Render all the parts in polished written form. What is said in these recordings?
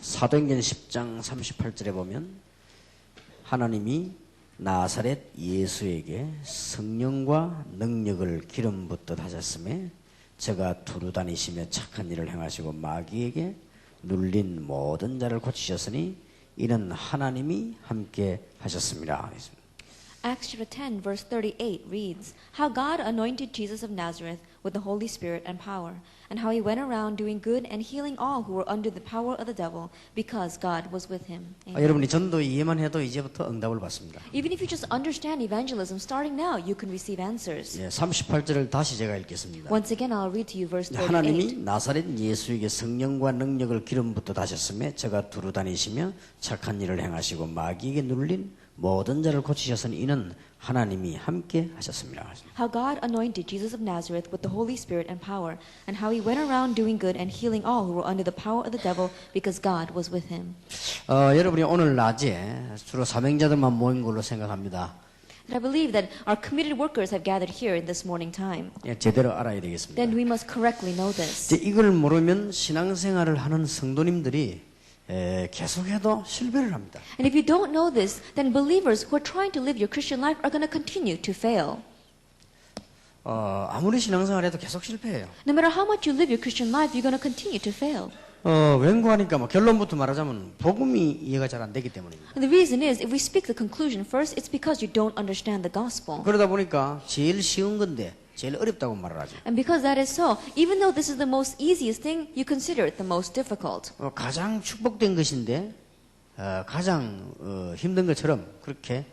사도행전 10장 38절에 보면 하나님이 나사렛 예수에게 성령과 능력을 기름 붓듯 하셨음에 저가 두루 다니시며 착한 일을 행하시고 마귀에게 눌린 모든 자를 고치셨으니 이는 하나님이 함께 하셨습니다. Acts chapter 10 verse 38 reads, How God anointed Jesus of Nazareth with the Holy Spirit and power, and how he went around doing good and healing all who were under the power of the devil, because God was with him. 여러분이 전도 이해만 해도 이제부터 응답을 받습니다. Even if you just understand evangelism, starting now, you can receive answers. 38절을 다시 제가 읽겠습니다. Once again, I'll read to you verse 38. 하나님이 나사렛 예수에게 성령과 능력을 기름 붓듯 하셨음에 저가 두루 다니시며 착한 일을 행하시고 마귀에게 눌린 모든 자를 고치셨으니 이는 하나님이 함께 하셨습니다. How God anointed Jesus of Nazareth with the Holy Spirit and power, and how he went around doing good and healing all who were under the power of the devil, because God was with him. 여러분이 오늘 낮에 주로 사명자들만 모인 걸로 생각합니다. And I believe that our committed workers have gathered here in this morning time. 제대로 알아야 되겠습니다. Then we must correctly know this. 이걸 모르면 신앙생활을 하는 성도님들이 계속해도 실패를 합니다. And if you don't know this, then believers who are trying to live your Christian life are going to continue to fail. 아무리 신앙생활해도 계속 실패해요. No matter how much you live your Christian life, you're going to continue to fail. 왠고하니까 뭐 결론부터 말하자면 복음이 이해가 잘 안 되기 때문입니다. And the reason is, if we speak the conclusion first, it's because you don't understand the gospel. 그러다 보니까 제일 쉬운 건데 제일 어렵다고 말을 하죠. And because that is so, even though this is the most easiest thing, you consider it the most difficult. 가장 축복된 것인데 가장 힘든 것처럼 그렇게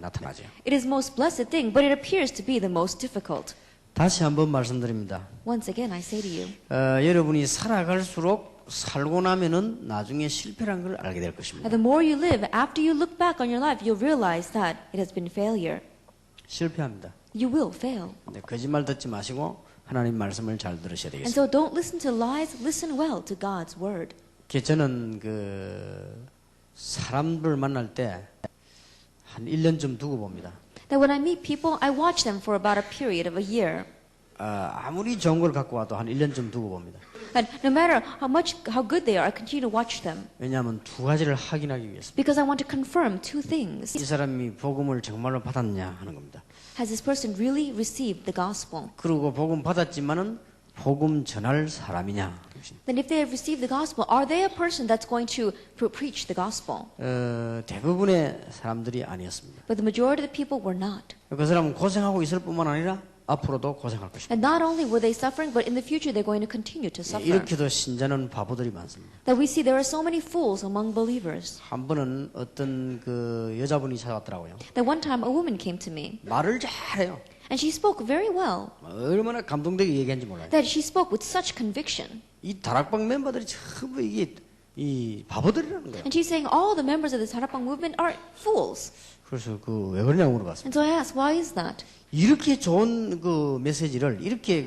나타나죠. It is most blessed thing, but it appears to be the most difficult. 다시 한번 말씀드립니다. Once again, I say to you, 여러분이 살아갈수록 살고 나면은 나중에 실패란 걸 알게 될 것입니다. the more you live, after you look back on your life, you'll realize that it has been failure. 실패합니다. You will fail. 거짓말 듣지 마시고 하나님 말씀을 잘 들으셔야 And 되겠습니다. so don't listen to lies, listen well to God's word. 저는 사람들 만날 때 한 1년쯤 두고 봅니다. That when I meet people, I watch them for about a period of a year. 아무리 좋은 걸 갖고 와도 한 1년쯤 두고 봅니다. And no matter how good they are, I continue to watch them. 왜냐하면 두 가지를 확인하기 위해서. Because I want to confirm two things. 이 사람이 복음을 정말로 받았냐 하는 겁니다. Has this person really received the gospel? 그리고 복음 받았지만은 복음 전할 사람이냐. Then if they have received the gospel, are they a person that's going to preach the gospel? 대부분의 사람들이 아니었습니다. But the majority of the people were not. 그 사람은 고생하고 있을 뿐만 아니라 앞으로도 고생할 것입니다. And not only were they suffering, but in the future they're going to continue to suffer. 이렇게도 신자는 바보들이 많습니다. That we see there are so many fools among believers. 한 번은 어떤 여자분이 찾아왔더라고요. That one time a woman came to me. 말을 잘해요. And she spoke very well. 얼마나 감동되게 얘기한지 몰라요. That she spoke with such conviction. 이 다락방 멤버들이 전부 이게 이 바보들이라는 거예요. And she's saying all the members of the Sarapang movement are fools. 그래서 왜 그러냐고 물어봤습니다. And so I asked, why is that? 이렇게 좋은 메시지를 이렇게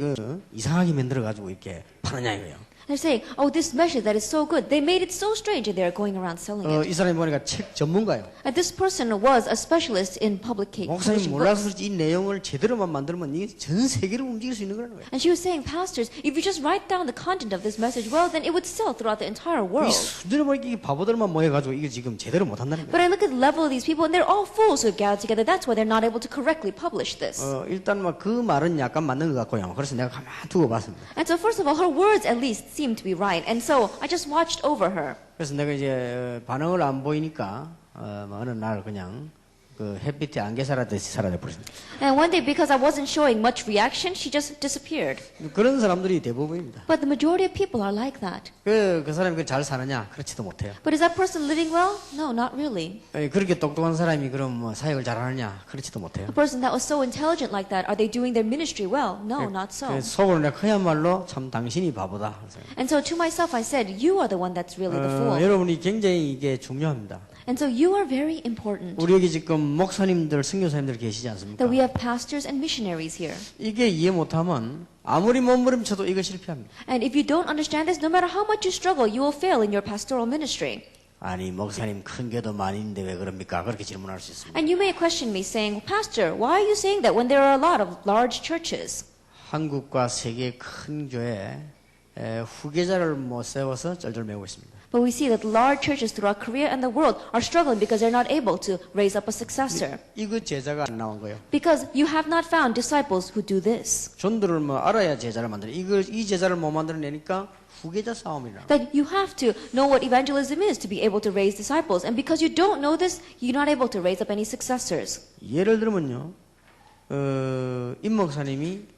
이상하게 만들어 가지고 이렇게 파느냐 이거예요. They're saying, oh, this message that is so good. They made it so strange and they're going around selling it. 이 사람이 보니까 책 전문가예요. And this person was a specialist in publishing 목사님 몰라서 books. 그렇지 이 내용을 제대로만 만들면 이게 전 세계를 움직일 수 있는 거라는 거예요. And she was saying, pastors, if you just write down the content of this message well, then it would sell throughout the entire 이 world. 순전히 보니까 이 바보들만 모여가지고 이게 지금 제대로 못한다는 But 거예요. I look at the level of these people and they're all fools who have gathered together. That's why they're not able to correctly publish this. 일단 그 말은 약간 맞는 것 같고요. 그래서 내가 가만 두고 봤습니다. And so first of all, her words at least seem to be right. And so I just watched over her. 그래서 내가 이제 반응을 안 보이니까 어느 날 그냥 햇빛에 안개 살아듯이 사라져 버렸습니다. And one day, because I wasn't showing much reaction, she just disappeared. 그런 사람들이 대부분입니다. But the majority of people are like that. 그 사람이 잘 사느냐? 그렇지도 못해요. But is that person living well? No, not really. 그렇게 똑똑한 사람이 그럼 사역을 잘하느냐? 그렇지도 못해요. A person that was so intelligent like that, are they doing their ministry well? No, not so. 속으로 내가 그야말로 참 당신이 바보다. And so to myself I said, you are the one that's really the fool. 여러분이 굉장히 이게 중요합니다. And so you are very important. 우리 여기 지금 목사님들, 선교사님들 계시지 않습니까? That we have pastors and missionaries here. 이게 이해 못하면 아무리 몸부림쳐도 이거 실패합니다. And if you don't understand this, no matter how much you struggle, you will fail in your pastoral ministry. 아니 목사님 큰 교도 많이 있는데 왜 그럽니까? 그렇게 질문할 수 있습니다. And you may question me saying, Pastor, why are you saying that when there are a lot of large churches? 한국과 세계 큰 교회 후계자를 못 세워서 쩔쩔매고 있습니다. But we see that large churches throughout Korea and the world are struggling because they're not able to raise up a successor. 이거 제자가 안 나온 거예요. Because you have not found disciples who do this. 전도를 뭐 알아야 제자를 만들어. 이 제자를 못 만들어내니까 후계자 싸움이라. That you have to know what evangelism is to be able to raise disciples. And because you don't know this, you're not able to raise up any successors. 예를 들면요, 임 목사님이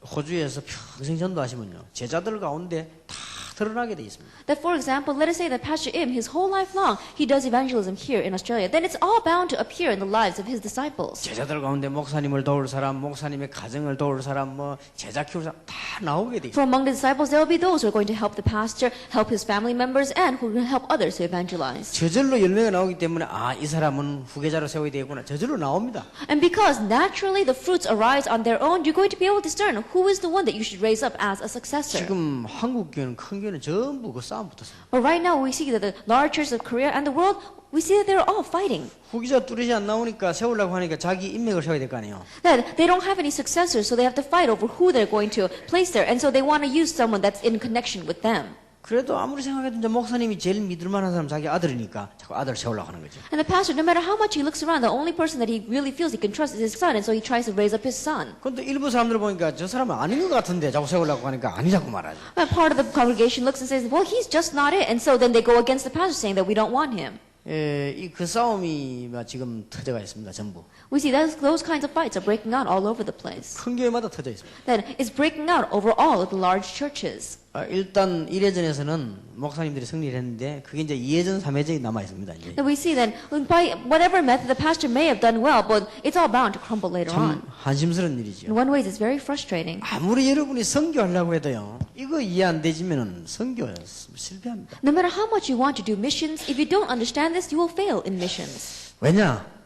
호주에서 평생 전도하시면요, 제자들 가운데 다 드러나게 돼 있습니다. That for example, let us say that Pastor Im, his whole life long, he does evangelism here in Australia. Then it's all bound to appear in the lives of his disciples. 제자들 가운데 목사님을 도울 사람, 목사님의 가정을 도울 사람, 뭐 제자 키울 사람 다 나오게 돼 있습니다. For among the disciples, there will be those who are going to help the pastor, help his family members, and who will help others to evangelize. 저절로 열매가 나오기 때문에 이 사람은 후계자로 세워야 되겠구나. 저절로 나옵니다. And because naturally the fruits arise on their own, you're going to be able to discern who is the one that you should raise up as a successor. 지금 한국 교회는 큰 교회는 전부 그 싸움 붙었습니다. But right now we see that the large churches of Korea and the world, we see that they're all fighting. 후계자 뚜렷이 안 나오니까 세우려고 하니까 자기 인맥을 세워야 될 거 아니에요. That they don't have any successors, so they have to fight over who they're going to place there. And so they want to use someone that's in connection with them. 그래도 아무리 생각해도 이제 목사님이 제일 믿을 만한 사람 자기 아들이니까 자꾸 아들 세우려고 하는 거죠. And the pastor, no matter how much he looks around, the only person that he really feels he can trust is his son, and so he tries to raise up his son. 근데 일부 사람들 보니까 저 사람은 아닌 것 같은데 자꾸 세우려고 하니까 아니자고 말하죠. But part of the congregation looks and says, well, he's just not it. And so then they go against the pastor saying that we don't want him. 그 싸움이 지금 터져가 있습니다. 전부. We see those kinds of fights are breaking out all over the place. 큰 교회마다 터져 있습니다. That it's breaking out over all of the large churches. 일단 1회전에서는 목사님들이 승리를 했는데 그게 이제 2회전, 3회전이 남아 있습니다. 이제. That we see that by whatever method the pastor may have done well, but it's all bound to crumble later on. 참 한심스러운 일이죠. In one way, it's very frustrating. 아무리 여러분이 선교하려고 해도요, 이거 이해 안 되지면은 선교 실패합니다. No matter how much you want to do missions, if you don't understand this, you will fail in missions. 왜냐?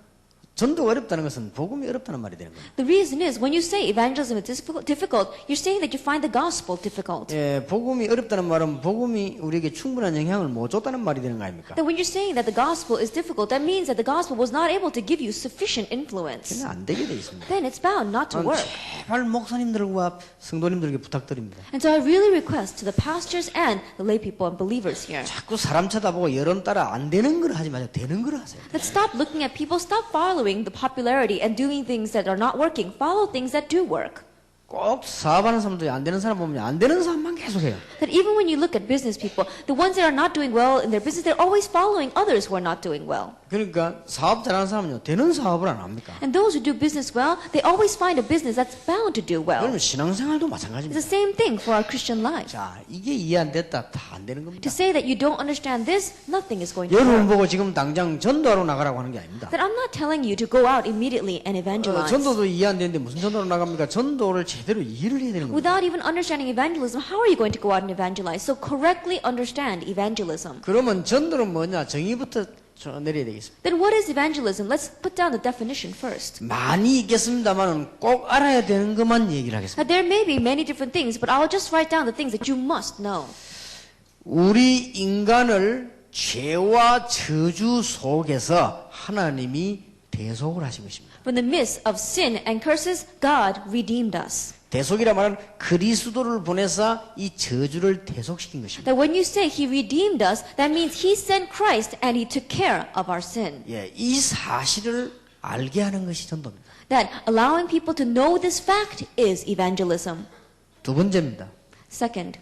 전도가 어렵다는 것은 복음이 어렵다는 말이 되는 거예요. The reason is when you say evangelism is difficult, you're saying that you find the gospel difficult. 복음이 어렵다는 말은 복음이 우리에게 충분한 영향을 못 줬다는 말이 되는 거 아닙니까? That when you're saying that the gospel is difficult, that means that the gospel was not able to give you sufficient influence. 그냥 안 되게 돼 있습니다. Then it's bound not to work. 제발 목사님들과 성도님들에게 부탁드립니다. And so I really request to the pastors and the lay people and believers here. 자꾸 사람 쳐다보고 여론 따라 안 되는 걸 하지 마세요. 되는 걸 하세요. That stop looking at people, stop following the popularity and doing things that are not working. Follow things that do work. 꼭 사업하는 사람도 안 되는 사람 보면 안 되는 사람만 계속해요. That even when you look at business people, the ones that are not doing well in their business, they're always following others who are not doing well. 그러니까 사업 잘하는 사람은요, 되는 사업을 안 합니까? And those who do business well, they always find a business that's bound to do well. 그러면 신앙생활도 It's 마찬가지입니다. the same thing for our Christian life. 자, 이게 이해 안 됐다, 다 안 되는 겁니다. To say that you don't understand this, nothing is going to 여러분 work. 보고 지금 당장 전도하러 나가라고 하는 게 아닙니다. That I'm not telling you to go out immediately and evangelize. 전도도 이해 안 되는데 무슨 전도로 나갑니까? 전도를 제대로 이해를 해야 되는 겁니다. Without even understanding evangelism, how are you going to go out and evangelize? So correctly understand evangelism. 그러면 전도는 뭐냐? 정의부터 내려야 되겠습니다. Then what is evangelism? Let's put down the definition first. 많이 있겠습니다만은 꼭 알아야 되는 것만 얘기를 하겠습니다. Now, there may be many different things, but I'll just write down the things that you must know. 우리 인간을 죄와 저주 속에서 하나님이 대속을 하신 것입니다. From the midst of sin and curses, God redeemed us. 대속이라 말은 그리스도를 보내서 이 저주를 대속시킨 것입니다. That when you say He redeemed us, that means He sent Christ and He took care of our sin. 이 사실을 알게 하는 것이 전도입니다. That allowing people to know this fact is evangelism. 두 번째입니다. Second,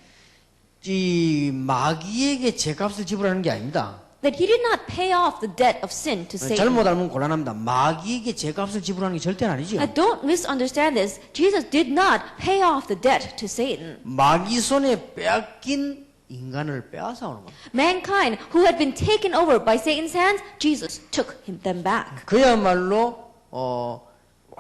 이 마귀에게 죄값을 지불하는 게 아닙니다. that He did not pay off the debt of sin to Satan. 잘못 알면 곤란합니다. 마귀에게 죄값을 지불하는 게 절대는 아니죠. Don't misunderstand this. Jesus did not pay off the debt to Satan. 마귀 손에 빼앗긴 인간을 빼앗아 오는 겁니다. Mankind who had been taken over by Satan's hands, Jesus took them back. 그야말로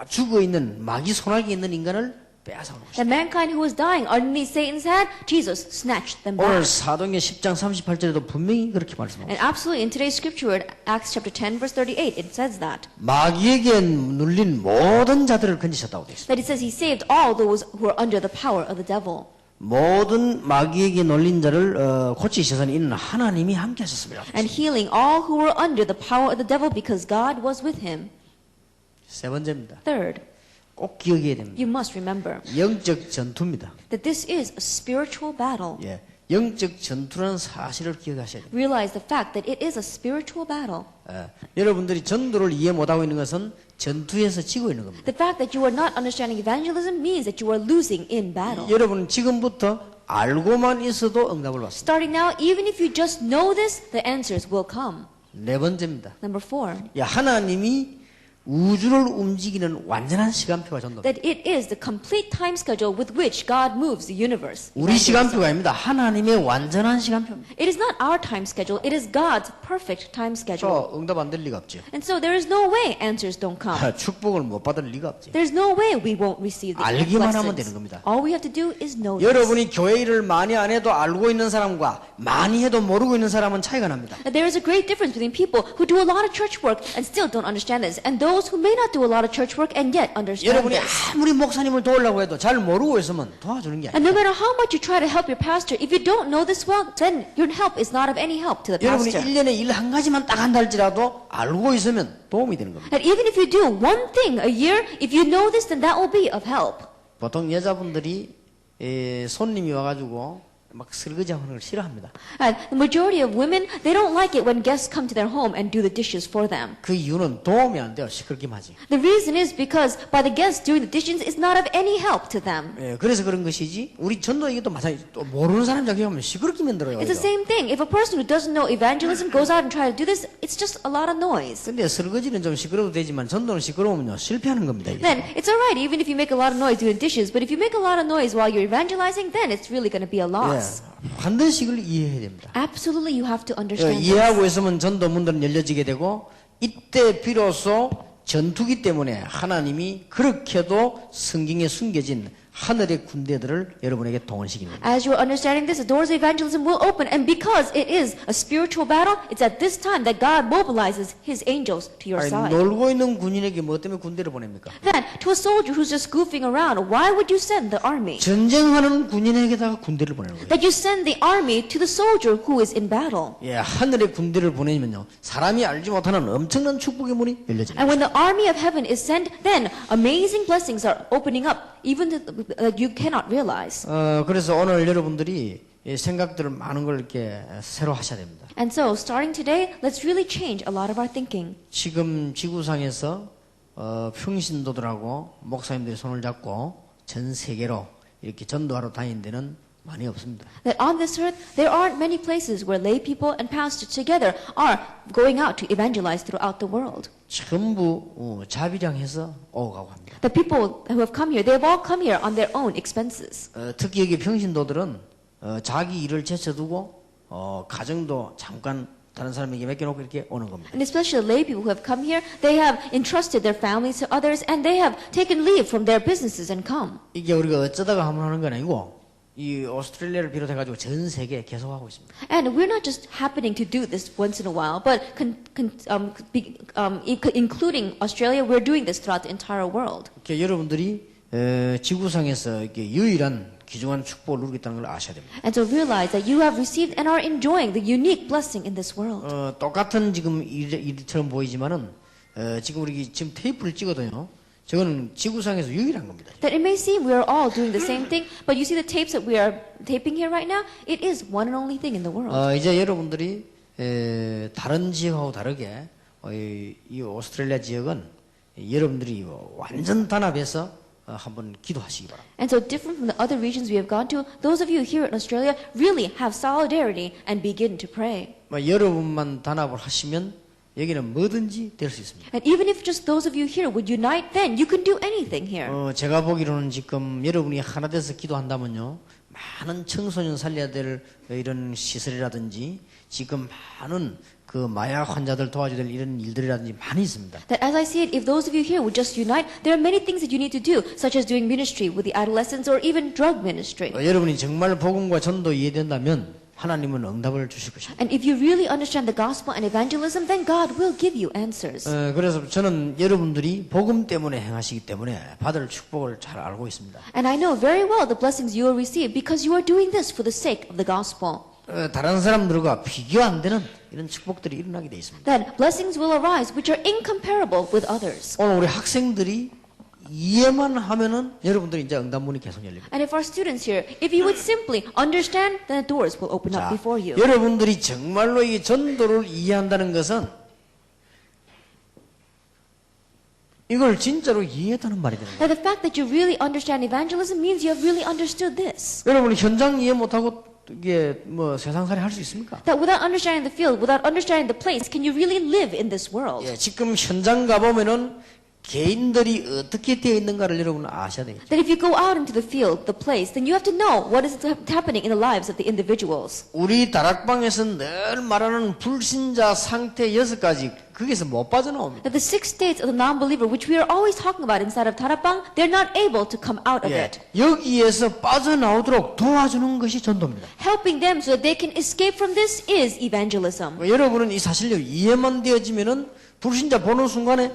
죽어 있는 마귀 손아귀에 있는 인간을 빼앗아오는 것입니다. The mankind who was dying underneath Satan's hand, Jesus snatched them 오늘 back. 사도행전 10장 38절에도 분명히 그렇게 말씀합니다. And absolutely in today's scripture, in Acts chapter 10, verse 38, it says that. 마귀에게 눌린 모든 자들을 건지셨다고 되어 있습니다. That it says he saved all those who are under the power of the devil. 모든 마귀에게 눌린 자를 고치셔서는 이는 하나님이 함께 하셨습니다. And healing all who were under the power of the devil because God was with him. 세 번째입니다. Third, 꼭 기억해야 됩니다. you must remember 영적 전투입니다. that this is a spiritual battle. 예, 영적 전투라는 사실을 기억하셔야 됩니다. Realize the fact that it is a spiritual battle. 여러분들이 전도를 이해 못하고 있는 것은 전투에서 지고 있는 겁니다. The fact that you are not understanding evangelism means that you are losing in battle. 여러분은 지금부터 알고만 있어도 응답을 받습니다. Starting now, even if you just know this, the answers will come. 네 번째입니다. Number 4, 하나님이 우주를 움직이는 완전한 시간표가 전도입니다. that it is the complete time schedule with which God moves the universe. 우리 시간표가 아닙니다. 하나님의 완전한 시간표입니다. It is not our time schedule, it is God's perfect time schedule. 응답 안 될 리가 없죠. And so there is no way answers don't come. 축복을 못 받을 리가 없죠. There's no way we won't receive the 알기만 하면 되는 blessings. 겁니다. All we have to do is know this. 여러분이 교회 일을 많이 안 해도 알고 있는 사람과 많이 해도 모르고 있는 사람은 차이가 납니다. That there is a great difference between people who do a lot of church work and still don't understand this, and those who may not do a lot of church work and yet understand 여러분이 this. 아무리 목사님을 도우려고 해도 잘 모르고 있으면 도와주는 게 And no 아니에요. matter how much you try to help your pastor, if you don't know this well, then your help is not of any help to the 여러분이 pastor. 1년에 일 한 가지만 딱 한다 할지라도 알고 있으면 도움이 되는 겁니다. And even if you do one thing a year, if you know this, then that will be of help. 보통 여자분들이 손님이 와가지고 막 설거지하는 걸 싫어합니다. And the majority of women, they don't like it when guests come to their home and do the dishes for them. 그 이유는 도움이 안 돼요. 시끄럽기만 하지. The reason is because by the guests doing the dishes is not of any help to them. 그래서 그런 것이지. 우리 전도 이게 또 마찬가지. 또 모르는 사람 자기 하면 시끄럽게 만들어요. It's the same thing. If a person who doesn't know evangelism goes out and tries to do this, it's just a lot of noise. 근데 설거지는 좀 시끄러워도 되지만 전도는 시끄러우면요 실패하는 겁니다. 이게. Then it's alright even if you make a lot of noise doing dishes, but if you make a lot of noise while you're evangelizing, then it's really going to be a loss. 반드시 이걸 이해해야 됩니다. Absolutely, you have to understand this. 이해하고 있으면 전도 문들은 열려지게 되고 이때 비로소 전투기 때문에 하나님이 그렇게도 성경에 숨겨진 하늘의 군대들을 여러분에게 동원시킵니다. As you are understanding this, the doors of evangelism will open, and because it is a spiritual battle, it's at this time that God mobilizes His angels to your side. 놀고 있는 군인에게 뭐 때문에 군대를 보냅니까? Then, to a soldier who's just goofing around, why would you send the army? 전쟁하는 군인에게다가 군대를 보내는 거예요. That you send the army to the soldier who is in battle. 하늘의 군대를 보내면요 사람이 알지 못하는 엄청난 축복의 문이 열려집니다. And when the army of heaven is sent, then amazing blessings are opening up, even that you cannot realize. 그래서 오늘 여러분들이 이 생각들을 많은 걸 이렇게 새로 하셔야 됩니다. And so, starting today, let's really change a lot of our thinking. 지금 지구상에서 평신도들하고 목사님들이 손을 잡고 전 세계로 이렇게 전도하러 다니는 데는 많이 없습니다. That on this earth, there aren't many places where lay people and pastors together are going out to evangelize throughout the world. 전부 자비량해서 오고 가고 합니다. The people who have come here, they have all come here on their own expenses. 특히 여기 평신도들은 자기 일을 제쳐두고 가정도 잠깐 다른 사람에게 맡겨놓고 이렇게 오는 겁니다. And especially lay people who have come here, they have entrusted their families to others and they have taken leave from their businesses and come. 이게 우리가 어쩌다가 한번 하는 건 아니고 이 오스트레일리아를 비롯해가지고 전 세계에 계속하고 있습니다. And we're not just happening to do this once in a while, but including Australia, we're doing this throughout the entire world. 이렇게 여러분들이 지구상에서 이렇게 유일한 귀중한 축복을 누리고 있다는 걸 아셔야 됩니다. And so realize that you have received and are enjoying the unique blessing in this world. 똑같은 지금 일처럼 보이지만은 지금 우리 지금 테이프를 찍어도요. 저거는 지구상에서 유일한 겁니다. That it may seem we are all doing the same thing, but you see the tapes that we are taping here right now, it is one and only thing in the world. 이제 여러분들이 다른 지역하고 다르게 이 오스트레일리아 지역은 여러분들이 완전 단합해서 한번 기도하시기 바랍니다. And so different from the other regions we have gone to, those of you here in Australia really have solidarity and begin to pray. 여러분만 단합을 하시면 여기는 뭐든지 될 수 있습니다. And even if just those of you here would unite, then you can do anything here. 제가 보기로는 지금 여러분이 하나 돼서 기도한다면요. 많은 청소년 살려야 될 이런 시설이라든지 지금 많은 그 마약 환자들 도와줘야 될 이런 일들이라든지 많이 있습니다. That as I see it, if those of you here would just unite, there are many things that you need to do, such as doing ministry with the adolescents or even drug ministry. 여러분이 정말 복음과 전도 이해된다면 하나님은 응답을 주실 것입니다. And if you really understand the gospel and evangelism, then God will give you answers. 그래서 저는 여러분들이 복음 때문에 행하시기 때문에 받을 축복을 잘 알고 있습니다. And I know very well the blessings you will receive because you are doing this for the sake of the gospel. 다른 사람들과 비교 안 되는 이런 축복들이 일어나게 돼 있습니다. That blessings will arise which are incomparable with others. 오늘 우리 학생들이 이해만 하면은 여러분들이 이제 응답문이 계속 열립니다. And if our students here, if you would simply understand, then the doors will open up before you. 여러분들이 정말로 이 전도를 이해한다는 것은 이걸 진짜로 이해했다는 말이 되는 거예요. Now the fact that you really understand evangelism means you have really understood this. 여러분이 현장 이해 못하고 이게 뭐 세상살이 할 수 있습니까? That without understanding the field, without understanding the place, can you really live in this world? 예, 지금 현장 가보면은 개인들이 어떻게 되어 있는가를 여러분은 아셔야 되겠죠. That if you go out into the field, the place, then you have to know what is happening in the lives of the individuals. 우리 다락방에서 늘 말하는 불신자 상태 6가지 거기서 못 빠져나옵니다. That the 6 states of the non-believer, which we are always talking about inside of Tarapang, they're not able to come out of 예, it. 여기에서 빠져나오도록 도와주는 것이 전도입니다. Helping them so that they can escape from this is evangelism. 여러분은 이 사실을 이해만 되어지면은 불신자 보는 순간에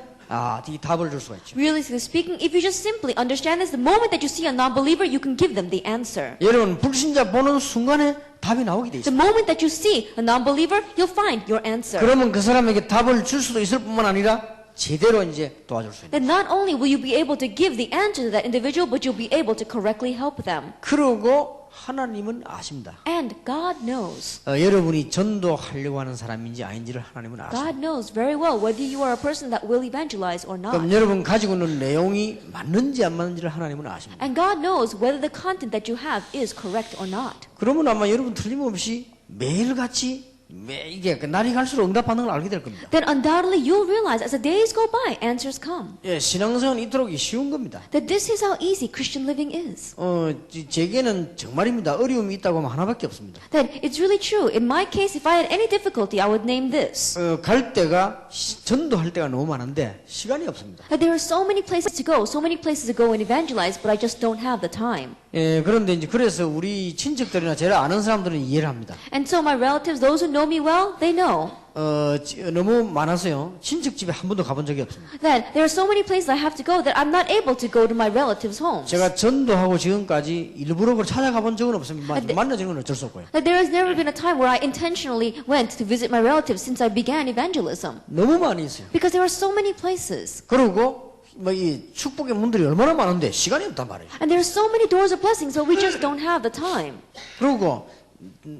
이 답을 줄 수가 있죠. Realistically speaking, if you just simply understand this, the moment that you see a non-believer, you can give them the answer. 여러분 불신자 보는 순간에 답이 나오게 돼 The 있어요. moment that you see a non-believer, you'll find your answer. 그러면 그 사람에게 답을 줄 수도 있을 뿐만 아니라 제대로 이제 도와줄 수 있는. Then not only will you be able to give the answer to that individual, but you'll be able to correctly help them. 그러고 하나님은 아십니다. And God knows. 여러분이 전도하려고 하는 사람인지 아닌지를 하나님은 아십니다. God knows very well whether you are a person that will evangelize or not. 그럼 여러분 가지고 있는 내용이 맞는지 안 맞는지를 하나님은 아십니다. And God knows whether the content that you have is correct or not. 그러면 아마 여러분 틀림없이 매일같이 이게 날이 갈수록 응답받는 걸 알게 될 겁니다. Then undoubtedly you'll realize as the days go by, answers come. 예, 신앙생활은 이토록 쉬운 겁니다. That this is how easy Christian living is. 제게는 정말입니다. 어려움이 있다고 하면 하나밖에 없습니다. That it's really true. In my case, if I had any difficulty, I would name this. 갈 때가 전도할 때가 너무 많은데 시간이 없습니다. That there are so many places to go, so many places to go and evangelize, but I just don't have the time. 예, 그런데 이제 그래서 우리 친척들이나 저를 아는 사람들은 이해를 합니다. And so my relatives, those who know me well, they know 너무 많아서요. 친척 집에 한 번도 가본 적이 없습니다. that there are so many places I have to go that I'm not able to go to my relatives' homes. 제가 전도하고 지금까지 일부러 그걸 찾아가 본 적은 없습니다. 만나지는 건 어쩔 수 없고요. That there has never been a time where I intentionally went to visit my relatives since I began evangelism. 너무 많이 있어요. Because there are so many places. 그리고 이 축복의 문들이 얼마나 많은데 시간이 없단 말이에요. And there are so many doors of blessing, so we just don't have the time. 그리고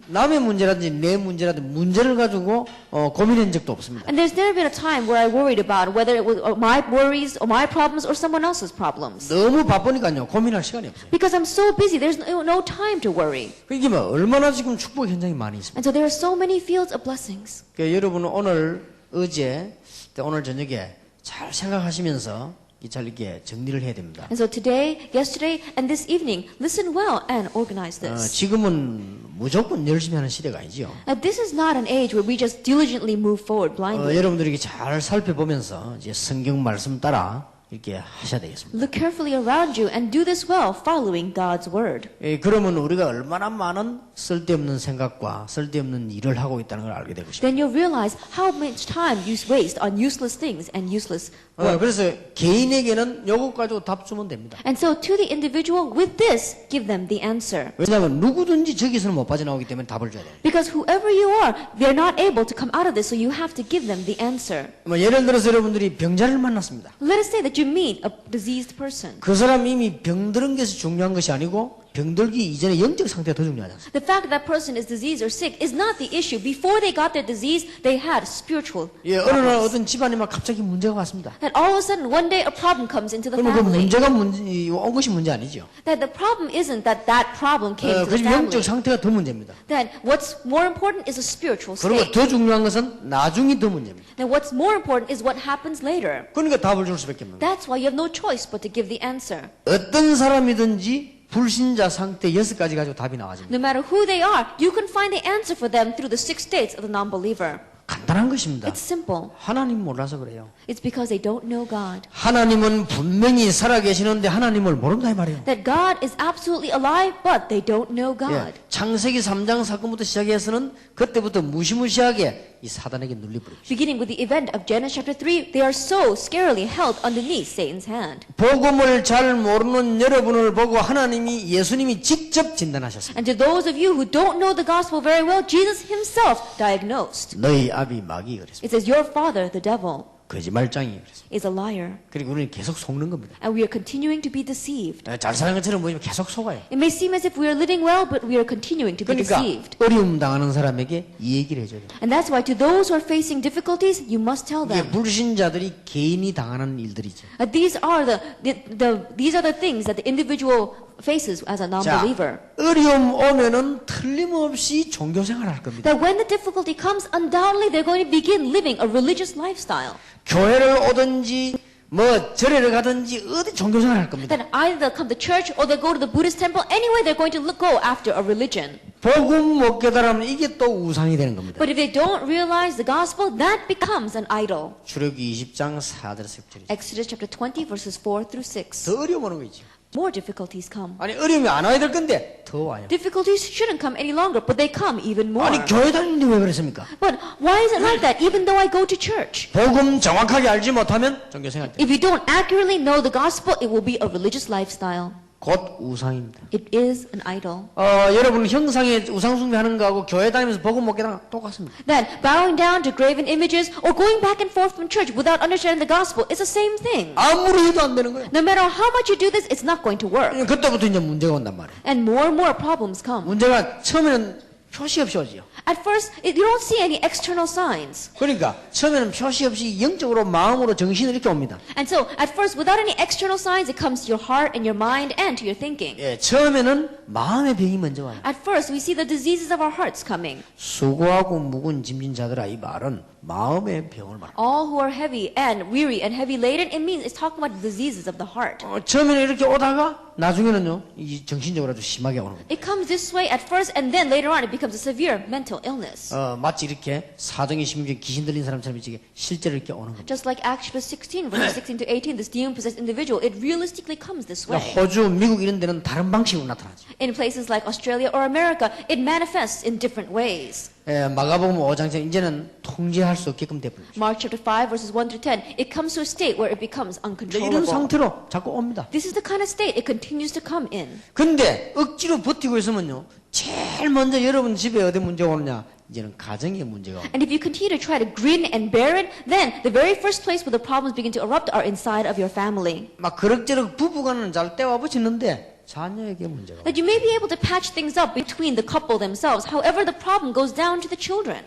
남의 문제라든지 내 문제라든지 문제를 가지고 고민한 적도 없습니다. And there's never been a time where I worried about whether it was my worries or my problems or someone else's problems. 너무 바쁘니까요. 고민할 시간이 없어요. Because I'm so busy, there's no time to worry. 이게 뭐 얼마나 지금 축복 현장이 많이 있습니다. And so there are so many fields of blessings. 그러니까 여러분은 오늘 어제 오늘 저녁에 잘 생각하시면서 잘 이렇게 정리를 해야 됩니다. And so today, yesterday, and this evening, listen well and organize this. 지금은 무조건 열심히 하는 시대가 아니죠. Now, this is not an age where we just diligently move forward blindly. 여러분들이 잘 살펴보면서 이제 성경 말씀 따라 이렇게 하셔야 되겠습니다. Look carefully around you and do this well, following God's word. 그러면 우리가 얼마나 많은 쓸데없는 생각과 쓸데없는 일을 하고 있다는 걸 알게 되고 싶습니다. Then you'll realize how much time you waste on useless things and useless work. 그래서 개인에게는 이것 가지고 답 주면 됩니다. And so to the individual, with this, give them the answer. 왜냐하면 누구든지 저기서는 못 빠져나오기 때문에 답을 줘야 돼요. Because whoever you are, they're not able to come out of this, so you have to give them the answer. 예를 들어서 여러분들이 병자를 만났습니다. Let us say that you meet a diseased person. 그 사람이 이미 병들은 것이 중요한 것이 아니고 병들기 이전에 영적 상태가 더 중요하지 않습니까? The fact that that person is diseased or sick is not the issue. Before they got their disease, they had spiritual 어느 날 problems. 어떤 집안에 막 갑자기 문제가 왔습니다. That all of a sudden, one day, a problem comes into the 그러면 그 family. 문제가 온 것이 문제 아니죠. That the problem isn't that that problem came to 그 the 영적 family. 상태가 더 문제입니다. That what's more important is a spiritual 그리고 state. 더 중요한 것은 나중이 더 문제입니다. Now, what's more important is what happens later. 그러니까 답을 줄 수밖에 없는 거예요. That's why you have no choice but to give the answer. 어떤 사람이든지 불신자 상태 6가지 가지고 답이 나와집니다. No matter who they are, you can find the answer for them through the 6 states of the non-believer. 간단한 간단한 것입니다. It's simple. 하나님 몰라서 그래요. It's because they don't know God. 하나님은 분명히 살아계시는데 하나님을 모른다 이 말이에요. That God is absolutely alive, but they don't know God. 예, 창세기 3장 사건부터 시작해서는 그때부터 무시무시하게 이 사단에게 눌려버렸죠. Beginning with the event of Genesis chapter 3, they are so scarily held underneath Satan's hand. 복음을 잘 모르는 여러분을 보고 하나님이 예수님이 직접 진단하셨습니다. And to those of you who don't know the gospel very well, Jesus himself diagnosed. 너희 아비 마귀 그랬습니다. It says, your father, the devil, 거짓말장이 그랬습니다. is a liar. 그리고 우리는 계속 속는 겁니다. And we are continuing to be deceived. 잘 사는 것처럼 보이면 계속 속아요. It may seem as if we are living well, but we are continuing to be 그러니까 deceived. 어려움 당하는 사람에게 이 얘기를 해줘야 돼요. And that's why to those who are facing difficulties, you must tell 이게 them. 불신자들이 개인이 당하는 일들이죠. These are the things that the individual faces as a non-believer. 어려움 오면은 틀림없이 종교 생활을 할 겁니다. That when the difficulty comes, undoubtedly they're going to begin living a religious lifestyle. 교회를 오든지 뭐 절에를 가든지 어디 종교 생활을 할 겁니다. Then either they'll come to church or they'll go to the Buddhist temple. Anyway, they're going to go after a religion. 복음 못 깨달으면 이게 또 우상이 되는 겁니다. But if they don't realize the gospel, that becomes an idol. 출애굽기 20장 4절에서 6절이죠. Exodus chapter 20 verses 4 through 6. 더 어려움 오는 거죠. More difficulties come. 아니 어려움이 안 와야 될 건데 더 와요. Difficulties shouldn't come any longer, but they come even more. 아니 교회 다니는데 왜 그랬습니까? But why is it like that even though I go to church? 복음 정확하게 알지 못하면 종교 생활 때 If you don't accurately know the gospel, it will be a religious lifestyle. 곧 우상입니다. It is an idol. 여러분 형상에 우상 숭배하는 거하고 교회 다니면서 복음 못 깨달으면 똑같습니다. Then bowing down to graven images or going back and forth from church without understanding the gospel is the same thing. 아무리 해도 안 되는 거예요. No matter how much you do this, it's not going to work. 그때부터 이제 문제가 온단 말이에요. And more problems come. 문제가 처음에는 표시 없이 오지요. At first, you don't see any external signs. 그러니까 처음에는 표시 없이 영적으로 마음으로 정신을 이렇게 옵니다. And so, at first, without any external signs, it comes to your heart and your mind and to your thinking. 예, 처음에는 마음의 병이 먼저 와요. At first, we see the diseases of our hearts coming. 수고하고 묵은 짐진 자들아 이 말은 마음의 병을 말합니다. All who are heavy and weary and heavy laden, it means it's talking about the diseases of the heart. 처음에는 이렇게 오다가 나중에는요 이 정신적으로 아주 심하게 오는 겁니다. It comes this way at first, and then later on, it becomes a severe mental illness. 마치 이렇게 사정이 심지어 귀신 들린 사람처럼 이렇게 실제로 이렇게 오는 겁니다. Just like Acts chapter 16, verses 16 to 18, this demon-possessed individual, it realistically comes this way. 호주, 미국 이런 데는 다른 방식으로 나타나죠. In places like Australia or America, it manifests in different ways. 마가복음 5장처럼 이제는 통제할 수 없게끔 돼버립니다. Mark chapter 5, verses 1 through 10, it comes to a state where it becomes 이런 uncontrollable. 상태로 자꾸 옵니다. This is the kind of state it continues to come in. 근데 억지로 버티고 있으면요 제일 먼저 여러분 집에 어디 문제가 오느냐 이제는 가정에 문제가 옵니다. And if you continue to try to grin and bear it, then the very first place where the problems begin to erupt are inside of your family. 막 그럭저럭 부부간은 잘 떼와 붙이는데 자녀에게 문제가 옵니다. That you may be able to patch things up between the couple themselves. However, the problem goes down to the children.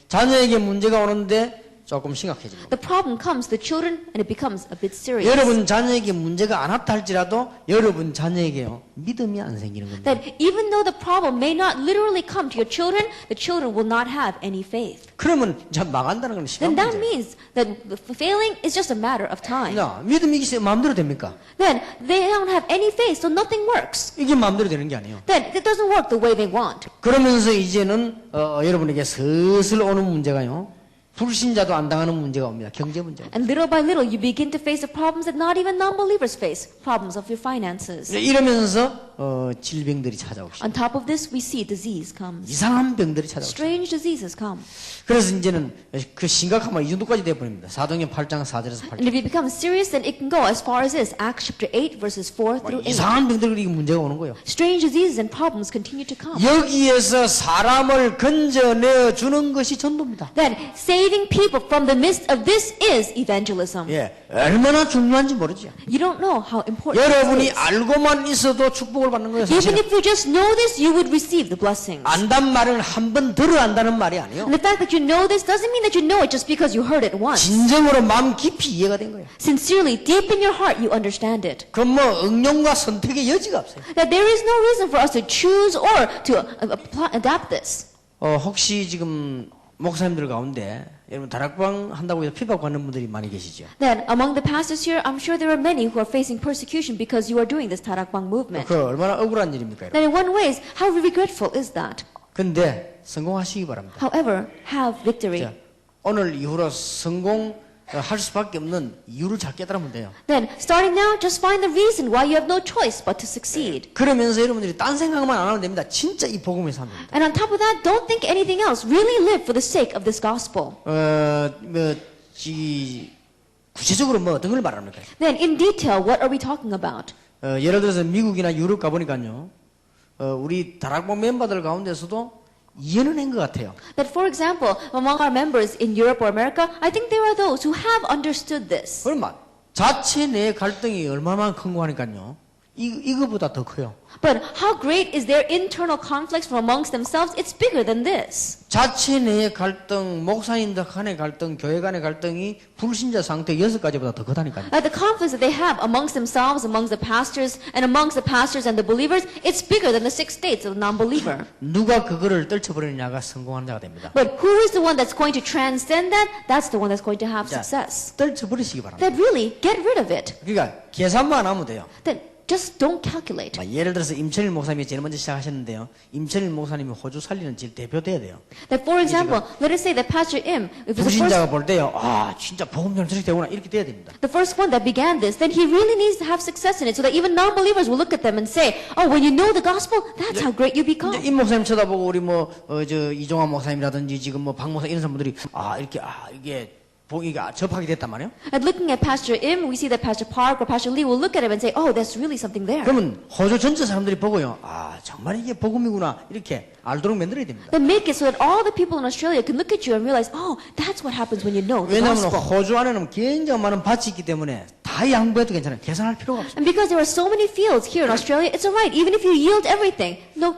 자녀에게 문제가 오는데 조금 심각해집니다. The problem comes to the children and it becomes a bit serious. 여러분 자녀에게 문제가 안 왔다 할지라도 여러분 자녀에게요 믿음이 안 생기는 겁니다. That even though the problem may not literally come to your children, the children will not have any faith. 그러면 이제 망한다는 건 시간 Then that 문제예요. means that failing is just a matter of time. 믿음이 이게 마음대로 됩니까? Then they don't have any faith, so nothing works. 이게 마음대로 되는 게 아니에요. Then it doesn't work the way they want. 그러면서 이제는 여러분에게 슬슬 오는 문제가요. 불신자도 안 당하는 문제가 옵니다. 경제 문제. And little by little, you begin to face the problems that not even non-believers face. Problems of your finances. 이러면서 질병들이 찾아오시죠. On top of this, we see disease comes. 이상한 병들이 찾아오시죠. Strange diseases come. 그래서 이제는 그 심각하면 이 정도까지 돼버립니다. 사도행전 8장 4절에서 8절. And if it becomes serious, then it can go as far as this. Acts chapter 8, verses 4 through 8. 이상한 병들이 문제가 오는 거예요. Strange diseases and problems continue to come. 여기에서 사람을 건져내 주는 것이 전도입니다. Then saving people from the midst of this is evangelism. 예, 얼마나 중요한지 모르죠. You don't know how important 여러분이 this is. 알고만 있어도 축복을 받는 거예요. Even 사실은. if you just know this, you would receive the blessings. 안단 말은 한 번 들어 안다는 말이 아니에요. And the fact that you know this doesn't mean that you know it just because you heard it once. 진정으로 마음 깊이 이해가 된 거예요. Sincerely, deep in your heart, you understand it. 그 뭐 응용과 선택의 여지가 없어요. That there is no reason for us to choose or to adapt this. 혹시 지금 목사님들 가운데 여러분 다락방 한다고 해서 핍박받는 분들이 많이 계시죠. Then, among the pastors here, I'm sure there are many who are facing persecution because you are doing this tarakbang movement. 그 얼마나 억울한 일입니까? Then in one way, how regretful is that? 근데 성공하시기 바랍니다. However, have victory. 자, 오늘 이후로 성공할 수밖에 없는 이유를 잘 깨달으면 돼요. Then, starting now, just find the reason why you have no choice but to succeed. 그러면서 여러분들이 딴 생각만 안 하면 됩니다. 진짜 이 복음에 사는 됩니다. And on top of that, don't think anything else. Really live for the sake of this gospel. 구체적으로 뭐 어떤 걸 말합니까? Then, in detail, what are we talking about? 예를 들어서 미국이나 유럽 가보니까요, 우리 다락방 멤버들 가운데서도 이해는 한 것 같아요. That, for example, among our members in Europe or America, I think there are those who have understood this. 그럼 자체 내 갈등이 얼마나 큰 거 하니까요. 이거보다 더 커요. But how great is their internal conflicts from amongst themselves? It's bigger than this. 자체 내의 갈등, 목사님들 간의 갈등, 교회 간의 갈등이 불신자 상태 6가지보다 더 크다니까요. The conflicts that they have amongst themselves, amongst the pastors, and amongst the pastors and the believers, it's bigger than the 6 states of the non-believer. 누가 그거를 떨쳐버리느냐가 성공하는 자가 됩니다. But who is the one that's going to transcend that? That's the one that's going to have 자, success. 떨쳐버리시기 바랍니다. That really, get rid of it. 그러니까 계산만 하면 돼요. Then just don't calculate. 예를 들어서 임철일 목사님이 제일 먼저 시작하셨는데요. 임철일 목사님이 호주 살리는 제일 대표 돼야 돼요. That, for example, let us say that Pastor Im, if the 불신자가 볼 때요, 진짜 복음 잘 전이 되구나 이렇게 돼야 됩니다. first one that began this, then he really needs to have success in it, so that even non-believers will look at them and say, "Oh, when you know the gospel, that's how great you become." 이제 임 목사님 쳐다보고 우리 이종환 목사님이라든지 지금 박 목사 이런 사람들이 이게 보기가 접하게 됐단 말이에요. And looking at Pastor Im, we see that Pastor Park or Pastor Lee will look at him and say, "Oh, there's really something there." 그러면 호주 전체 사람들이 보고요, 정말 이게 복음이구나 이렇게 알도록 만들어야 됩니다. Then make it so that all the people in Australia can look at you and realize, "Oh, that's what happens when you know the 왜냐하면 gospel." 호주 안에는 굉장히 많은 밭이 있기 때문에 다 양보해도 괜찮아요. 계산할 필요가 없어요. And because there are so many fields here in Australia, it's alright. Even if you yield everything, you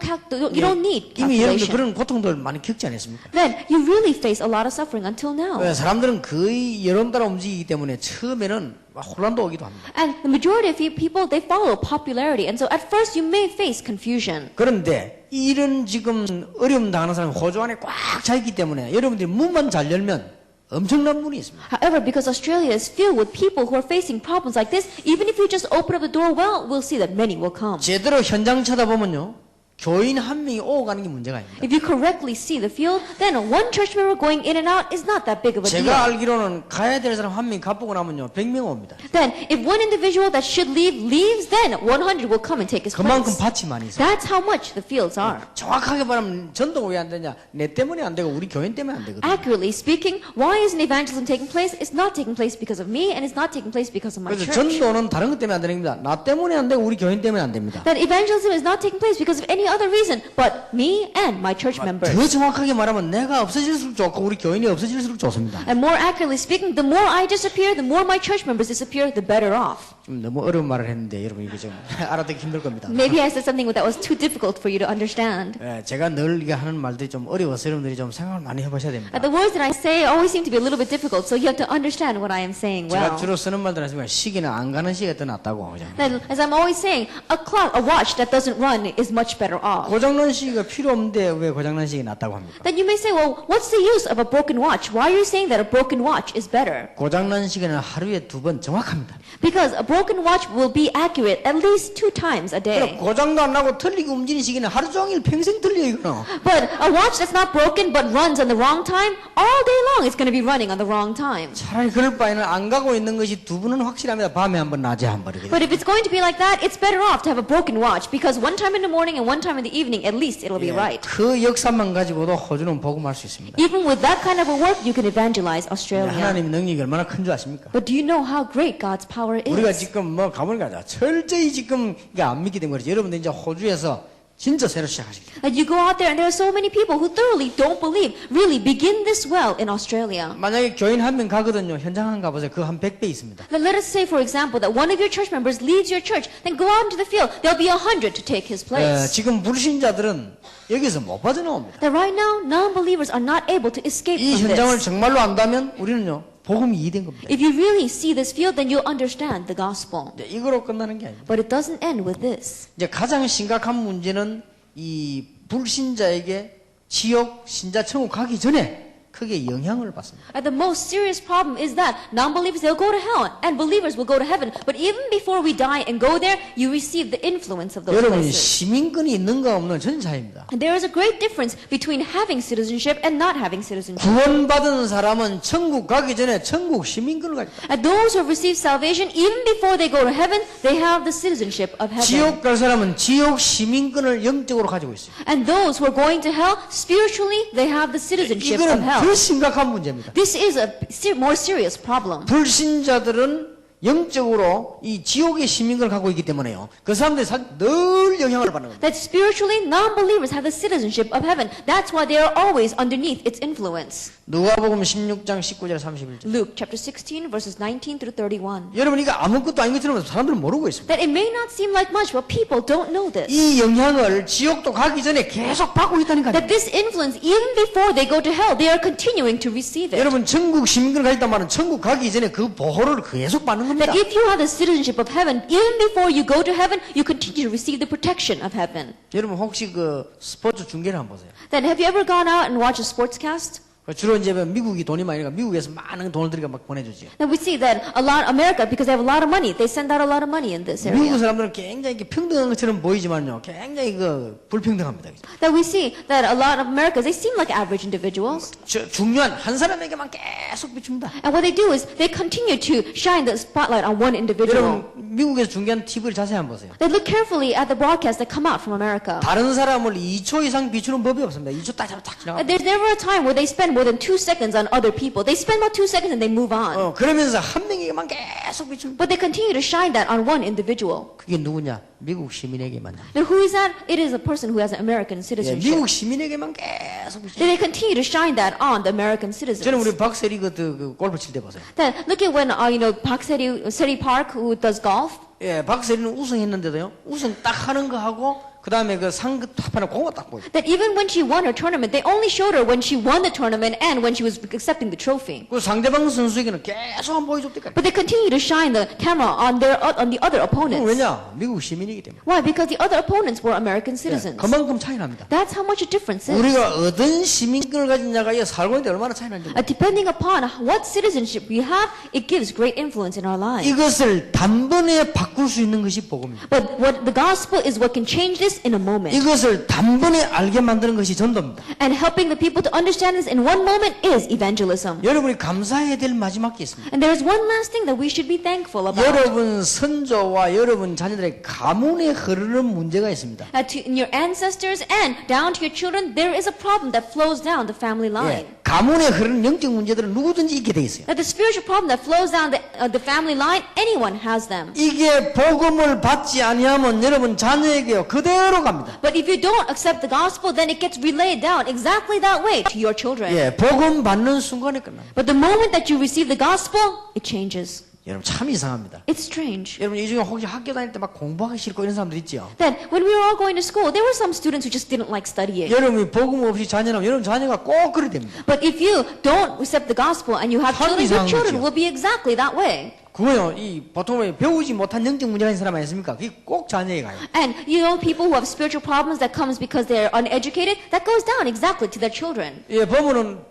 don't need 이미 여러분들 calculation. 그런 고통들 많이 겪지 않았습니까? Then you really face a lot of suffering until now. 사람들은 거의 여론 따라 움직이기 때문에 처음에는 혼란도 오기도 합니다. And the majority of people, they follow popularity. And so at first you may face confusion. 그런데 이런 지금 어려움 당하는 사람이 호주 안에 꽉 차 있기 때문에 여러분들이 문만 잘 열면 엄청난 문이 있습니다. However, because Australia is filled with people who are facing problems like this, even if you just open up the door well, we'll see that many will come. 제대로 현장 쳐다보면요. 교인 한 명이 오고 가는 게 문제가 아닙니다. If you correctly see the field, then one church member going in and out is not that big of a deal. 제가 알기로는 가야 될 사람 한 명이 가보고 나면요. 100명 옵니다. Then, if one individual that should leave leaves, then 100 will come and take his 그만큼 place. 밭이 많이 있어요. That's how much the fields are. 정확하게 말하면 전도가 왜 안 되냐? 내 때문에 안 되고 우리 교인 때문에 안 되거든요. Accurately speaking, why isn't evangelism taking place? It's not taking place because of me, and it's not taking place because of my 그래서 church. 전도는 다른 것 때문에 안 되는 겁니다. 나 때문에 안 되고 우리 교인 때문에 안 됩니다. That evangelism is not taking place because of any other reason, but me and my church members. 더 정확하게 말하면 내가 없어질수록 좋고 우리 교인이 없어질수록 좋습니다. And more accurately speaking, the more I disappear, the more my church members disappear, the better off. 좀 너무 어려운 말을 했는데 여러분 이거 좀 알아듣기 힘들 겁니다. Maybe I said something that was too difficult for you to understand. 제가 늘 이게 하는 말들이 좀 어려워서 여러분들이 좀 생각을 많이 해보셔야 됩니다. The words that I say always seem to be a little bit difficult, so you have to understand what I am saying well. 제가 주로 쓰는 말들 하시면 시계는 안 가는 시계가 더 낫다고 하죠. Then, as I'm always saying, a clock, a watch that doesn't run is much better off. 고장난 시계가 필요 없는데 왜 고장난 시계 낫다고 합니까? Then you may say, well, what's the use of a broken watch? Why are you saying that a broken watch is better? 고장난 시계는 하루에 2번 정확합니다. Because a broken watch will be accurate at least 2 times a day. 고장도 안 나고 틀리게 움직이는 시계는 하루 종일 평생 틀려 이거는. But a watch that's not broken but runs on the wrong time, all day long it's going to be running on the wrong time. 차라리 그럴 바에는 안 가고 있는 것이 2번은 확실합니다. 밤에 한 번, 낮에 한 번. But if it's going to be like that, it's better off to have a broken watch because one time in the morning and one time in the evening, at least it'll be right. 그 역사만 가지고도 호주는 복음할 수 있습니다. Even with that kind of a work, you can evangelize Australia. 하나님 능력이 얼마나 큰 줄 아십니까? But do you know how great God's power 우리가 is? 지금 가보니까 철저히 지금 이게 안 믿게 된 거죠. 여러분들 이제 호주에서 진짜 새로 시작하시겠죠. That you go out there and there are so many people who thoroughly don't believe. Really begin this well in Australia. 만약에 교인 한 명 가거든요. 현장 한 가보세요. 그 한 100배 있습니다. Then let us say, for example, that one of your church members leaves your church. Then go out into the field. There'll be 100 to take his place. 지금 불신자들은 여기서 못 빠져나옵니다. That right now, non-believers are not able to escape 이 from 현장을 this. 정말로 안다면 우리는요. 복음이 이해된 겁니다. If you really see this field, then you'll understand the gospel. 이거로 끝나는 게 아닙니다. But it doesn't end with this. 이제 가장 심각한 문제는 이 불신자에게 지옥, 신자, 천국 가기 전에 크게 영향을 받습니다. The most serious problem is that non-believers, they'll go to hell and believers will go to heaven. But even before we die and go there, you receive the influence of those 여러분 places. 시민권이 있는가 없는 전 차이입니다. And there is a great difference between having citizenship and not having citizenship. 구원받은 사람은 천국 가기 전에 천국 시민권을 가졌다. And those who have received salvation, even before they go to heaven, they have the citizenship of heaven. 지옥 갈 사람은 지옥 시민권을 영적으로 가지고 있어요. And those who are going to hell, spiritually, they have the citizenship of 이거는 hell. 더 심각한 문제입니다. This is a more serious problem. 불신자들은 영적으로 이 지옥의 시민권을 갖고 있기 때문에요. 그 사람들이 늘 영향을 받는 겁니다. That spiritually, non-believers have the citizenship of heaven. That's why they are always underneath its influence. 누가복음 16장 19절 31절. Luke chapter 16, verses 19 through 31. 여러분 이거 아무것도 아닌 것처럼 사람들은 모르고 있습니다. That it may not seem like much, but people don't know this. 이 영향을 지옥도 가기 전에 계속 받고 있다니까요. That this influence, even before they go to hell, they are continuing to receive it. 여러분 천국 시민권을 가졌단 말은 천국 가기 전에 그 보호를 계속 받는 겁니다. That if you have the citizenship of heaven, even before you go to heaven, you continue to receive the protection of heaven. 여러분 혹시 그 스포츠 중계를 한번 보세요. Then have you ever gone out and watched a sportscast? 주로 이제 미국이 돈이 많으니까 미국에서 많은 돈을 들이가 막 보내주지. Now we see that a lot America, because they have a lot of money, they send out a lot of money in this 미국 area. 사람들은 굉장히 평등한 것처럼 보이지만요, 굉장히 그 불평등합니다. That we see that a lot of Americans, they seem like average individuals. 중요한 한 사람에게만 계속 비춥니다. And what they do is they continue to shine the spotlight on one individual. 여러분 미국에서 중계한 TV를 자세히 한번 보세요. They look carefully at the broadcasts that come out from America. 다른 사람을 2초 이상 비추는 법이 없습니다. 2초 딱 지나갑니다. There's never a time where they spend more than 2 seconds on other people. They spend about 2 seconds and they move on. 그러면서 한 명에게만 계속 비춥니다. But they continue to shine that on one individual. 그게 누구냐? 미국 시민에게만요. Now who is that? It is a person who has an American citizenship. 미국 시민에게만 계속 비춥니다. They continue to shine that on the American citizens. 저는 우리 박세리 그 골프 칠 때 보세요. Then look at when Park Seri Park who does golf. 예, 박세리는 우승했는데도요. 우승 딱 하는 거 하고 그다음에 그 상그 합하는 공을 딱 보여. That even when she won her tournament, they only showed her when she won the tournament and when she was accepting the trophy. 그 상대방 선수에게는 계속 안 보여줬대요. But they continue to shine the camera on the other opponents. 왜냐? 미국 시민이기 때문에. Why? Because the other opponents were American citizens. 그만큼 차이 납니다. That's how much a difference is. 우리가 어떤 시민권을 가진냐가 살고 있는데 얼마나 차이 나는지. Depending upon what citizenship we have, it gives great influence in our lives. 이것을 단번에 바꿀 수 있는 것이 복음입니다. But what the gospel is what can change this in a moment. 이것을 단번에 알게 만드는 것이 전도입니다. And helping the people to understand this in one moment is evangelism. 여러분이 감사해야 될 마지막 게 있습니다. And there is one last thing that we should be thankful about. 여러분 선조와 여러분 자녀들의 가문에 흐르는 문제가 있습니다. In your ancestors and down to your children, there is a problem that flows down the family line. 예, 가문에 흐르는 영적 문제들은 누구든지 있게 돼 있어요. That the spiritual problem that flows down the family line, anyone has them. 이게 복음을 받지 아니하면 여러분 자녀에게요 그대로 갑니다. But if you don't accept the gospel, then it gets relayed down exactly that way to your children. 예, 복음 받는 순간에 끝납니다. But the moment that you receive the gospel, it changes. 여러분 참 이상합니다. It's strange. 여러분 이 중에 혹시 학교 다닐 때 막 공부하기 싫고 이런 사람들 있죠. Then when we were all going to school, there were some students who just didn't like studying. 여러분이 복음 없이 자녀라면 여러분 자녀가 꼭 그래 됩니다. But if you don't accept the gospel and you have 참 children, your 이상한 children 거죠. will be exactly that way. 그거요, 이 보통 배우지 못한 영적 문제가 있는 사람 아니십니까? 그게 꼭 자녀에 가요. And you know, people who have spiritual problems that comes because they're uneducated, that goes down exactly to their children. 예, 보면은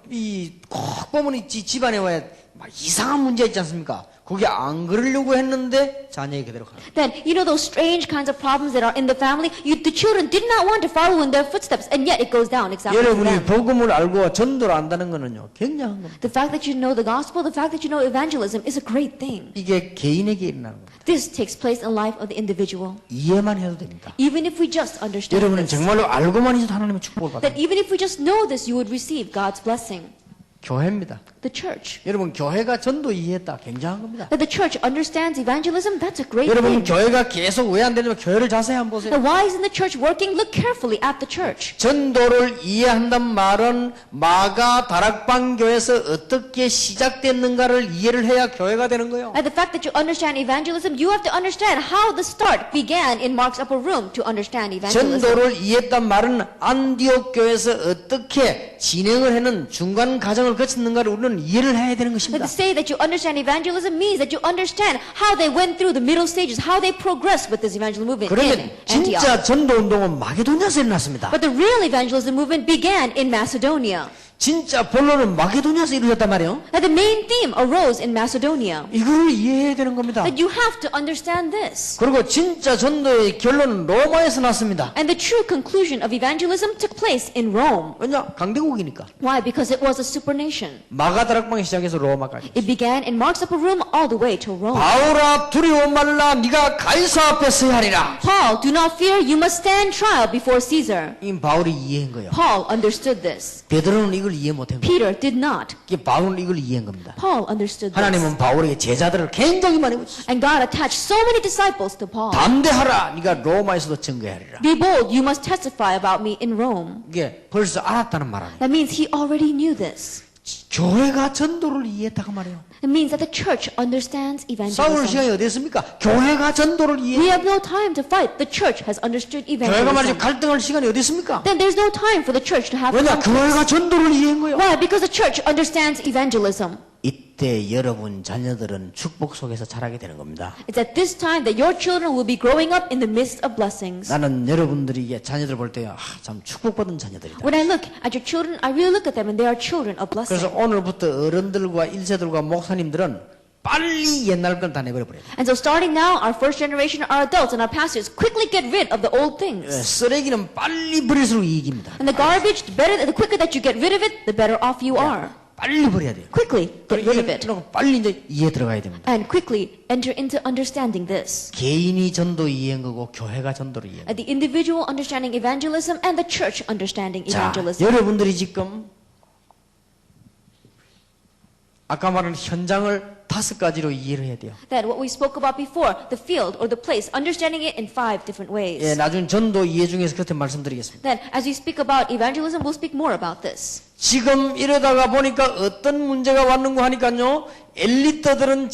꼭 보면 집안에 왜 막 이상한 문제 있지 않습니까? 그게 안 그러려고 했는데 자녀에 그대로 가요. Then you know those strange kinds of problems that are in the family. The children did not want to follow in their footsteps, and yet it goes down exactly to 여러분이 them. 복음을 알고 전도를 안다는 거는요, 굉장한 겁니다. The fact that you know the gospel, the fact that you know evangelism is a great thing. 이게 개인에게 일어나는 겁니다. This takes place in the life of the individual. 이해만 해도 됩니다. Even if we just understand 여러분은 this, 정말로 알고만 있어도 하나님의 축복을 that 받아요. even if we just know this, you would receive God's blessing. 교회입니다. The church. 여러분 교회가 전도 이해했다. 굉장한 겁니다. That the church understands evangelism, that's a great 여러분 thing. 교회가 계속 왜 안 되냐면 교회를 자세히 한번 보세요. Now, why isn't the church working? Look carefully at the church. 전도를 이해한단 말은 마가 다락방 교회에서 어떻게 시작됐는가를 이해를 해야 교회가 되는 거예요. And the fact that you understand evangelism, you have to understand how the start began in Mark's upper room to understand evangelism. 전도를 이해했단 말은 안디옥 교회에서 어떻게 진행을 하는 중간 과정을 거쳤는가를 우리는 이해를 해야 되는 But 것입니다. to say that you understand evangelism means that you understand how they went through the middle stages, how they progressed with this evangelism movement in 그러면 Antioch. 진짜 전도 운동은 마게도냐에서 일어났습니다. But the real evangelism movement began in Macedonia. 진짜 본론은 마게도니아에서 이루어졌단 말이에요. That the main theme arose in Macedonia. 이걸 이해해야 되는 겁니다. That you have to understand this. 그리고 진짜 전도의 결론은 로마에서 났습니다. And the true conclusion of evangelism took place in Rome. 왜냐? 강대국이니까. Why? Because it was a supernation. 마가다락방에 시작해서 로마까지. It began in Mark's upper room all the way to Rome. 바울아 두려워 말라 네가 가이사 앞에 서야 하리라. Paul, do not fear, you must stand trial before Caesar. 이 바울이 이해한 거예요. Paul understood this. 베드로는 이걸 이해 못한 거예요. Peter did not. 바울은 이걸 이해한 겁니다. Paul understood this. 하나님은 바울에게 제자들을 굉장히 많이 붙였어요. And God attached so many disciples to Paul. 담대하라. 네가 로마에서도 증거하리라. Be bold, you must testify about me in Rome. 이게 벌써 알았다는 말 아니에요. That means he already knew this. 교회가 전도를 이해했다고 말이에요. It means that the church understands 싸울 evangelism. 시간이 어디 있습니까? 교회가 전도를 We 이해. have no time to fight. The church has understood 교회가 말이죠 evangelism. 갈등할 시간이 어디 있습니까? Then there's no time for the church to have 왜냐? conflicts. 교회가 전도를 이해한 거예요. Why? Because the church understands evangelism. 이때 여러분 자녀들은 축복 속에서 자라게 되는 겁니다. It's at this time that your children will be growing up in the midst of blessings. 나는 여러분들이 이게 자녀들 볼 때 참 축복받은 자녀들이다. When I look at your children, I really look at them and they are children of blessing. 그래서 오늘부터 어른들과 일세들과 목사님들은 빨리 옛날 걸 다 내버려버려요. And so starting now, our first generation, our adults and our pastors quickly get rid of the old things. 쓰레기는 빨리 버릴수록 이익입니다. And the garbage, the quicker that you get rid of it, the better off you are. 빨리 버려야 돼요. Quickly get rid of it. 그리고 빨리 이제 이해 들어가야 됩니다. And quickly enter into understanding this. 개인이 전도 이해한 거고 교회가 전도를 이해한 At the individual understanding evangelism and the church understanding 자, evangelism. 여러분들이 지금 아까 말한 현장을 5가지로 이해를 해야 돼요. That what we spoke about before, the field or the place, understanding it in 5 different ways. 예, 나중 전도 이해 중에서 그렇게 말씀드리겠습니다. That as we speak about evangelism, we'll speak more about this. 지금 이러다가 보니까 어떤 문제가 왔는고 하니까요. 엘리트들은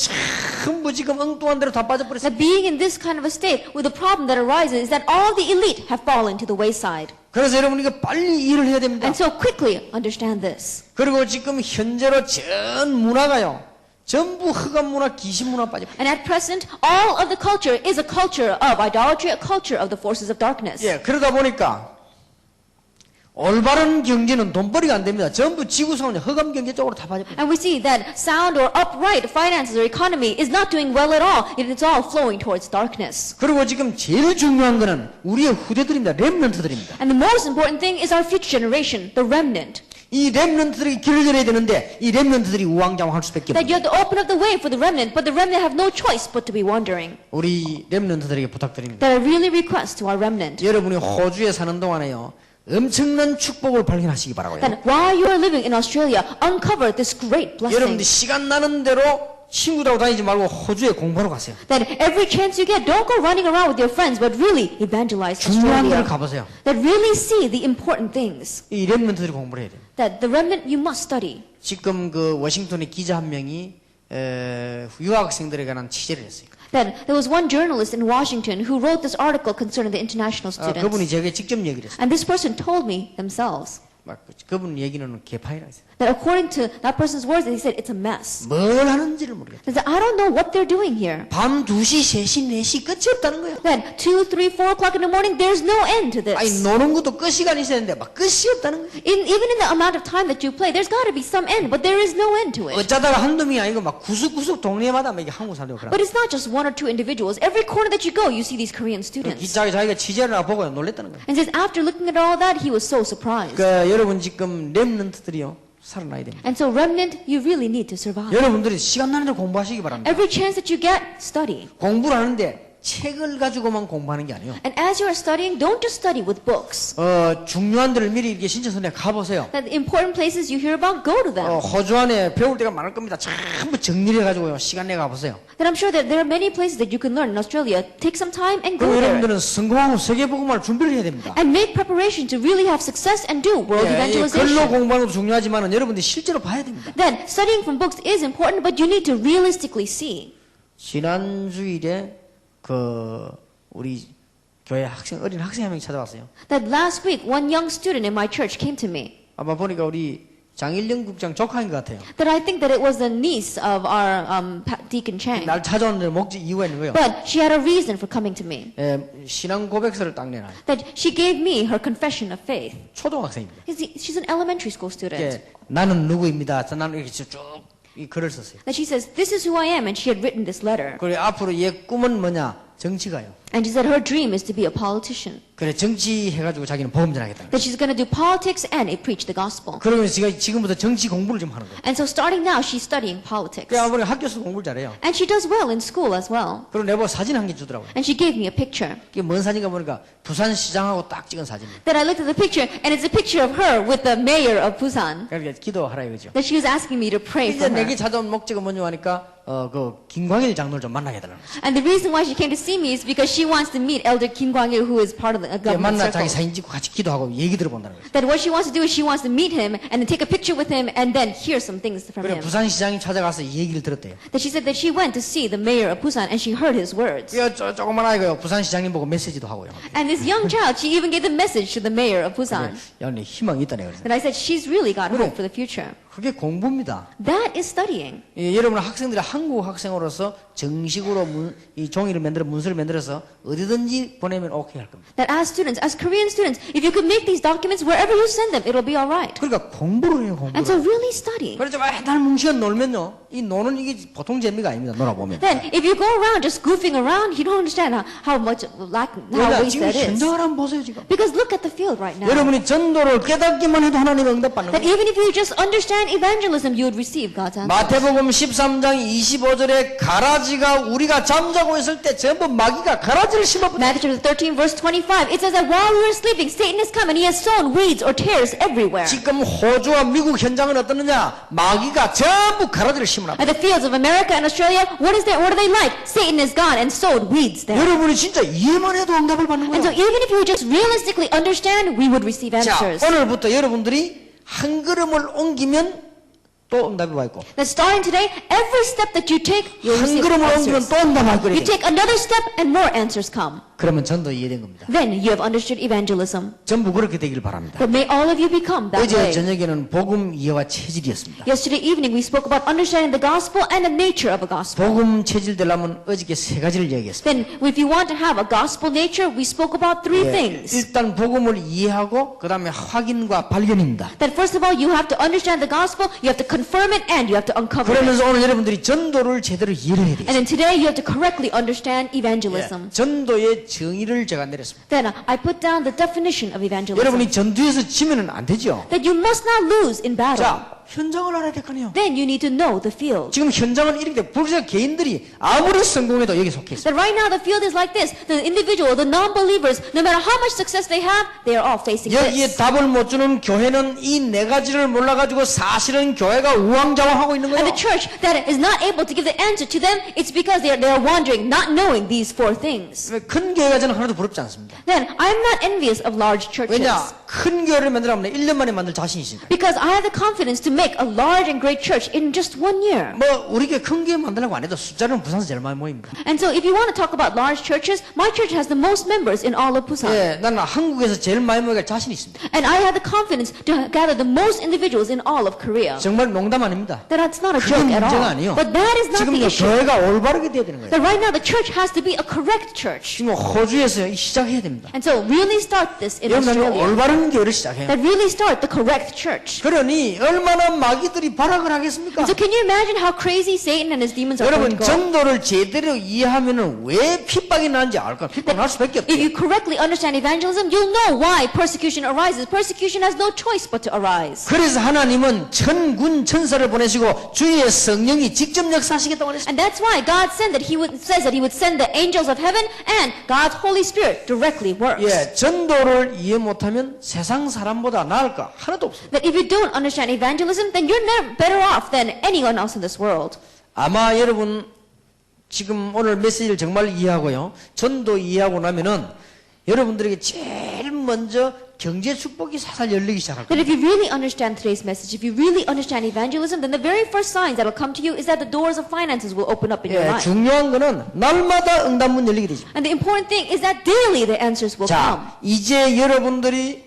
전부 지금 엉뚱한 대로 다 빠져버렸어요. That being in this kind of a state, with the problem that arises is that all the elite have fallen to the wayside. 그래서 여러분 이거 빨리 이해를 해야 됩니다. And so quickly understand this. 그리고 지금 현재로 전 문화가요. 전부 흑암 문화, 귀신 문화 빠져버렸어요. And at present, all of the culture is a culture of idolatry, a culture of the forces of darkness. 예, 그러다 보니까 올바른 경제는 돈벌이가 안 됩니다. 전부 지구상은 흑암 경제 쪽으로 다 빠져버려요. And we see that sound or upright finances or economy is not doing well at all. It's all flowing towards darkness. 그리고 지금 제일 중요한 거는 우리의 후대들입니다. 렘넌트들입니다. And the most important thing is our future generation, the remnant. 이 렘넌트들이 길을 열어야 되는데 이 렘넌트들이 우왕좌왕할 수밖에 That you 없습니다. have to open up the way for the remnant, but the remnant have no choice but to be wandering. 우리 렘넌트들에게 부탁드립니다. That I really request to our remnant. 여러분이 호주에 사는 동안에요. 엄청난 축복을 발견하시기 바라고요. That while you are living in Australia, uncover this great blessing. 여러분들 시간 나는 대로 친구들하고 다니지 말고 호주에 공부하러 가세요. That every chance you get, don't go running around with your friends, but really evangelize 중요한 데를 Australia. 가보세요. That really see the important things. 이 렘넌트들이 공부를 해야 돼요. That the remnant you must study. 지금 그 워싱턴의 기자 한 명이 유학생들에 관한 취재를 했어요. That there was one journalist in Washington who wrote this article concerning the international students. 그분이 제게 직접 얘기를 했어요. And this person told me themselves 그분 얘기는 개파이라 했어요. that according to that person's words, he said it's a mess. 뭘 하는지를 모르겠어요. They said, I don't know what they're doing here. 밤 2시, 3시, 4시 끝이 없다는 거예요. Then 2, 3, 4 o'clock in the morning, there's no end to 아니 this. 노는 것도 끝 시간이 있어야 되는데 막 끝이 없다는 거예요. Even in the amount of time that you play, there's got to be some end, but there is no end to it. 어쩌다가 한두 명이 아니고 막 구석구석 동네마다 막 이게 한국 사람들 그래. But it's not just 1 or 2 individuals. Every corner that you go, you see these Korean students. 기자가 자기가 취재를 하고 보고 놀랬다는 거예요. And says after looking at all that, he was so surprised. 그러니까 여러분 지금 렘넌트들이요 살아나야 됩니다. And so remnant, you really need to survive. 여러분들이 시간 나는 대로 공부하시기 바랍니다. Every chance that you get, study. 공부를 하는데 책을 가지고만 공부하는 게 아니에요. And as you are studying, don't just study with books. 중요한 데를 미리 이렇게 신청선에 가보세요. That the important places you hear about, go to them. 호주 안에 배울 데가 많을 겁니다. 전부 정리를 해가지고요. 시간 내 가보세요. That I'm sure that there are many places that you can learn in Australia. Take some time and go 그리고 there. 여러분들은 성공하고 세계복음화를 준비를 해야 됩니다. And make preparation to really have success and do world 글로 evangelization. 공부하는 것도 중요하지만 여러분들이 실제로 봐야 됩니다. Then studying from books is important, but you need to realistically see. 지난 주일에 우리 교회 어린 학생 한 명이 찾아왔어요. That last week, one young student in my church came to me. 아마 보니까 우리 장일영 국장 조카인 것 같아요. That I think that it was the niece of our Deacon Chang. 날 찾아오는 목적 이유가 있는 거예요. But she had a reason for coming to me. 신앙 고백서를 딱 내놔요. That she gave me her confession of faith. 초등학생입니다. She's an elementary school student. 나는 누구입니다. 나는 이렇게 쭉 이 글을 썼어요. That she says, this is who I am, and she had written this letter. 그래 앞으로 얘 꿈은 뭐냐? 정치가요. And she said her dream is to be a politician. 그래 정치 해가지고 자기는 복음 전하겠다. That she's going to do politics and preach the gospel. 그러면 지금부터 정치 공부를 좀 하는 거예요. And so starting now, she's studying politics. 그래 아무리 학교에서 공부를 잘해요. And she does well in school as well. 그리고 내보고 사진 한 개 주더라고요. And she gave me a picture. 그게 뭔 사진인가 보니까 부산시장하고 딱 찍은 사진이에요. Then I looked at the picture, and it's a picture of her with the mayor of Busan. 그러니까 기도하라 이거죠. That she was asking me to pray 이제 for her. 내게 찾아온 목적은 뭐냐 하니까 그 김광일 장로를 좀 만나게 해달라는 거죠. And the reason why she came to see me is because she wants to meet Elder Kim Kwang-il, who is part of the government 만나 자기 circle. 사진 찍고 같이 기도하고 얘기 들어본다는 거죠. That what she wants to do is she wants to meet him and then take a picture with him and then hear some things from 그래 him. 부산시장이 찾아가서 이 얘기를 들었대요. That she said that she went to see the mayor of Busan and she heard his words. 조그만 아이가요 부산시장님 보고 메시지도 하고요. And this young child, she even gave the message to the mayor of Busan. 야, 네 희망이 있다네 그래서. And I said, she's really got 그래. hope for the future. 그게 공부입니다. That is studying. 여러분 학생들이 한국 학생으로서 정식으로 이 종이를 만들어 문서를 만들어서 어디든지 보내면 오케이 할 겁니다. That as students, as Korean students, if you could make these documents wherever you send them, it'll be all right. 그러니까 공부를 해요 And so 공부를. really study. 그래서 매달 뭉치고 놀면요 이 노는 이게 보통 재미가 아닙니다. 놀아보면. Then, if you go around just goofing around, you don't understand how much how waste 지금 that is. 현장을 한번 보세요 지금. Because look at the field right now. 여러분이 전도를 깨닫기만 해도 하나님 응답받는 That 거예요. even if you just understand evangelism, you would receive God's answer. 마태복음 13장 25절에 가라지가 우리가 잠자고 있을 때 전부 마귀가 가라지를 심어버려. Matthew chapter 13, verse 25, it says that while we were sleeping, Satan has come and he has sown weeds or tares everywhere. 지금 호주와 미국 현장은 어떻느냐? 마귀가 전부 가라지를 심으라. At the fields of America and Australia, what are they like? Satan has gone and sowed weeds there. 여러분이 진짜 이해만 해도 응답을 받는 And so 거예요. even if you just realistically understand, we would receive 자, answers. 오늘부터 여러분들이 한 걸음을 옮기면 또 응답이 와 있고 That starting today, every step that you take, you'll 한 receive 걸음을 옮기면 answers. 또 응답할 거예요. You take another step and more answers come. 그러면 전도 이해된 겁니다. Then you have understood evangelism. 전부 그렇게 되길 바랍니다. But may all of you become that 어제 way. 저녁에는 복음 이해와 체질이었습니다. Yesterday evening we spoke about understanding the gospel and the nature of a gospel. 복음 체질 되려면 어저께 세 가지를 얘기했습니다. Then if you want to have a gospel nature, we spoke about three things. 일단 복음을 이해하고 그 다음에 확인과 발견입니다. That first of all, you have to understand the gospel, you have to confirm it, and you have to uncover it. 그러면서 오늘 여러분들이 전도를 제대로 이해를 해야 And 돼요. then today you have to correctly understand evangelism. 전도의 정의를 제가 내렸습니다. Then I put down the definition of evangelism. 여러분이 전투에서 지면은 안 되죠. That you must not lose in battle. 자, 현장을 알아야 될 거 아니에요. Then you need to know the field. 지금 현장은 이렇게 돼. 불자 개인들이 아무리 성공해도 여기 속해 있어요. That right now the field is like this. The individual, the non-believers, no matter how much success they have, they are all facing 여기에 this. 답을 못 주는 교회는 이 네 가지를 몰라가지고 사실은 교회가 우왕좌왕하고 있는 And 거예요. the church that is not able to give the answer to them, it's because they are wandering, not knowing these four things. 큰 교회가 저는 하나도 부럽지 않습니다. Then I'm not envious of large churches. 왜냐? 큰 교회를 만들려면 1년 만에 만들 자신이 있으니까. Because I have the confidence to make a large and great church in just 1 year. 뭐 우리 교회 큰 교회 만들려고 안 해도 숫자는 부산에서 제일 많이 모입니다. And so if you want to talk about large churches, my church has the most members in all of Busan. 예, 나는 한국에서 제일 많이 모일 자신이 있습니다. And I have the confidence to gather the most individuals in all of Korea. 정말 농담 아닙니다. That's not a 그게 joke at 문제가 all. 아니에요. But that is not 지금 the issue. 교회가 올바르게 돼야 되는 거예요. That right now the church has to be a correct church. 지금 호주에서 시작해야 됩니다. And so really start this in 여러분 Australia. 올바른 교회를 시작해요. That really start the correct church. 그러니 얼마나 마귀들이 발악을 하겠습니까? And so can you imagine how crazy Satan and his demons are going 여러분 to go? 전도를 제대로 이해하면은 왜 핍박이 나는지 알까? 핍박 날 수밖에 If you 없어요. correctly understand evangelism, you'll know why persecution arises. Persecution has no choice but to arise. 그래서 하나님은 천군 천사를 보내시고 주의 성령이 직접 역사하시겠다고 했습니다. And that's why God says that he would send the angels of heaven and God's Holy Spirit directly works. 예, 전도를 이해 못하면 세상 사람보다 나을 거 하나도 없습니다. That if you don't understand evangelism, then you're never better off than anyone else in this world. 아마 여러분 지금 오늘 메시지를 정말 이해하고요. 전도 이해하고 나면은 여러분들에게 제일 먼저 경제 축복이 살살 열리기 시작할 That 거예요. if you really understand today's message, if you really understand evangelism, then the very first signs that will come to you is that the doors of finances will open up in your 예, life. 중요한 거는 날마다 응답문 열리게 되죠. And the important thing is that daily the answers will come. 자, 이제 여러분들이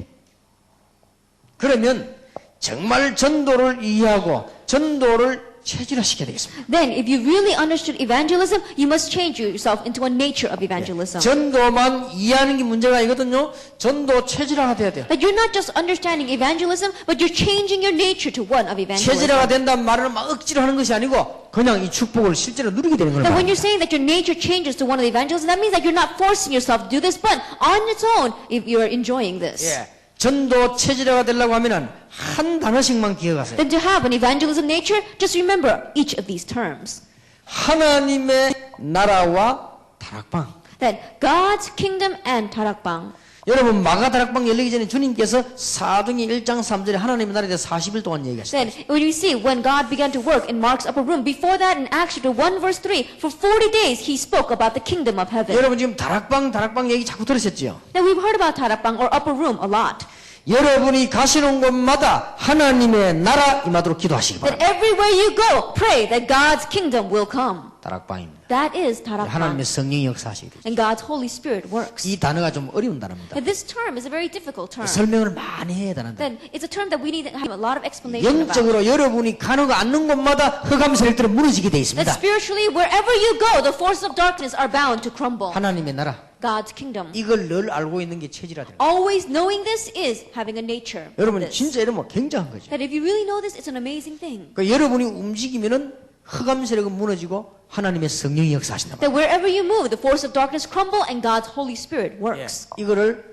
그러면 정말 전도를 이해하고 전도를 체질화시켜야 되겠습니다. Then, if you really understood evangelism, you must change yourself into a nature of evangelism. 전도만 이해하는 게 문제가 아니거든요. 전도 체질화가 돼야 돼요. That you're not just understanding evangelism, but you're changing your nature to one of evangelism. 체질화가 된다는 말을 막 억지로 하는 것이 아니고 그냥 이 축복을 실제로 누리게 되는 거예요. That when you're saying that your nature changes to one of the evangelism, that means that you're not forcing yourself to do this, but on its own, if you're enjoying this. 예. 전도 체질화가 되려고 하면은 한 단어씩만 기억하세요. Then to have an evangelism nature, just remember each of these terms. 하나님의 나라와 다락방. That God's kingdom and tarakbang. 여러분 마가 다락방 열리기 전에 주님께서 사도행전 1장 3절에 하나님의 나라에 대해서 40일 동안 얘기하셨어요. Then when you see when God began to work in Mark's upper room, before that in Acts chapter 1 verse 3, for 40 days he spoke about the kingdom of heaven. 여러분 지금 다락방 얘기 자꾸 들으셨죠? Now we've heard about tarakbang or upper room a lot. 여러분이 가시는 곳마다 하나님의 나라 임하도록 기도하시기 That 바랍니다. everywhere you go, pray that God's kingdom will come. 다락방입니다. That is 하나님의 tarakbang. 성령이 역사하시게 되죠. And God's Holy Spirit works. 이 단어가 좀 어려운 단어입니다. And this term is a very difficult term. 설명을 많이 해야 되는데 Then it's a term that we need to have a lot of explanation about. 영적으로 여러분이 가는 않는 곳마다 흑암 세력들은 무너지게 돼 That 있습니다. spiritually, wherever you go, the forces of darkness are bound to crumble. 하나님의 나라 God's kingdom. 이걸 늘 알고 있는 게 체질화되는 거예요. Always knowing this is having a nature. of 여러분 this. 진짜 이러면 굉장한 거죠. That if you really know this, it's an amazing thing. 그러니까 여러분이 움직이면은 흑암 세력은 무너지고 하나님의 성령이 역사하신다. That wherever you move, the force of darkness crumble and God's Holy Spirit works. 이거를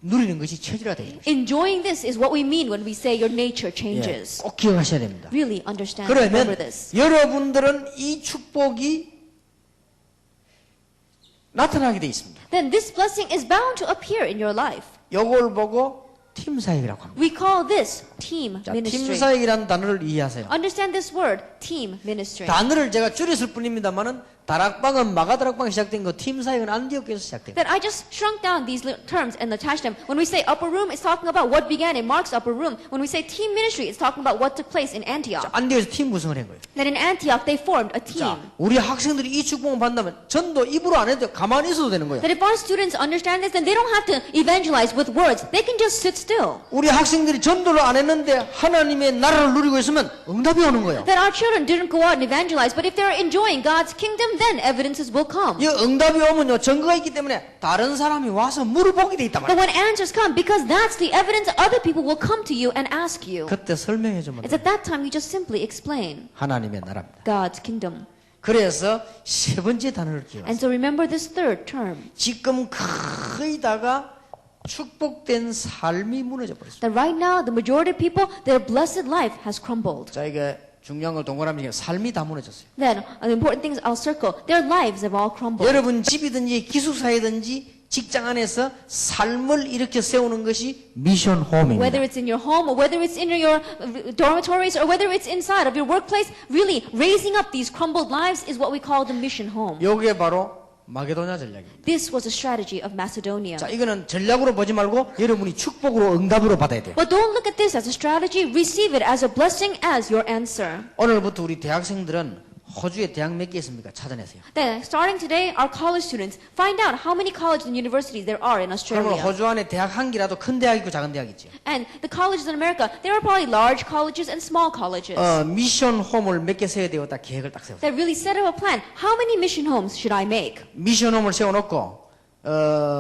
누리는 것이 체질화되는 거죠. Enjoying this is what we mean when we say your nature changes. 꼭 기억하셔야 됩니다. Really understand, remember 그러면 this. 여러분들은 이 축복이 나타나게 돼 있습니다. Then this blessing is bound to appear in your life. 요걸 보고 팀 사역이라고 합니다. We call this team 자, 팀 ministry. 사역이라는 단어를 이해하세요. Understand this word, team ministry. 단어를 제가 줄였을 뿐입니다만은 다락방은 마가 다락방이 시작된 거, 팀 사역은 안디옥에서 시작된 거. That I just shrunk down these terms and attached them. When we say upper room, it's talking about what began in Mark's upper room. When we say team ministry, it's talking about what took place in Antioch. 안디옥에서 팀 구성을 한 거예요. That in Antioch, they formed a team. 자, 우리 학생들이 이 축복을 받는다면 전도 입으로 안 해도 가만히 있어도 되는 거예요. That if our students understand this, then they don't have to evangelize with words. They can just sit still. 우리 학생들이 전도를 안 했는데 하나님의 나라를 누리고 있으면 응답이 오는 거예요. That our children didn't go out and evangelize, but if they're enjoying God's kingdom, then evidences will come. 이 응답이 오면요 증거가 있기 때문에 다른 사람이 와서 물어보게 돼 있단 But 말이에요. when answers come, because that's the evidence, other people will come to you and ask you. 그때 설명해 주면 It's at that time you just simply explain 하나님의 나라입니다. God's kingdom. 그래서 세 번째 단어를 기억하세요. And so remember this third term. 지금 거의 다가 축복된 삶이 무너져 버렸어요. That right now, the majority of people, their blessed life has crumbled. 자, 이게 중요한 걸 동그라미 삶이 다 무너졌어요. Then, the important things I'll circle, their lives have all crumbled. 여러분 집이든지 기숙사이든지 직장 안에서 삶을 일으켜 세우는 것이 미션 홈입니다. Whether it's in your home or whether it's in your dormitories or whether it's inside of your workplace, really raising up these crumbled lives is what we call the mission home. 요게 바로 마게도냐 전략입니다. This was a strategy of Macedonia. 자, 이거는 전략으로 보지 말고 여러분이 축복으로 응답으로 받아야 돼요. But don't look at this as a strategy. Receive it as a blessing, as your answer. 오늘부터 우리 대학생들은 호주에 대학 몇 개 있습니까? 찾아내세요. Then, starting today, our college students find out how many colleges and universities there are in 그러면 Australia. 호주 안에 대학 한 개라도 큰 대학 있고 작은 대학 있죠. And the colleges in America, there are probably large colleges and small colleges. 미션 홈을 몇 개 세워야 되고 딱 계획을 딱 세우세요. That really set up a plan. How many mission homes should I make? 미션 홈을 세워놓고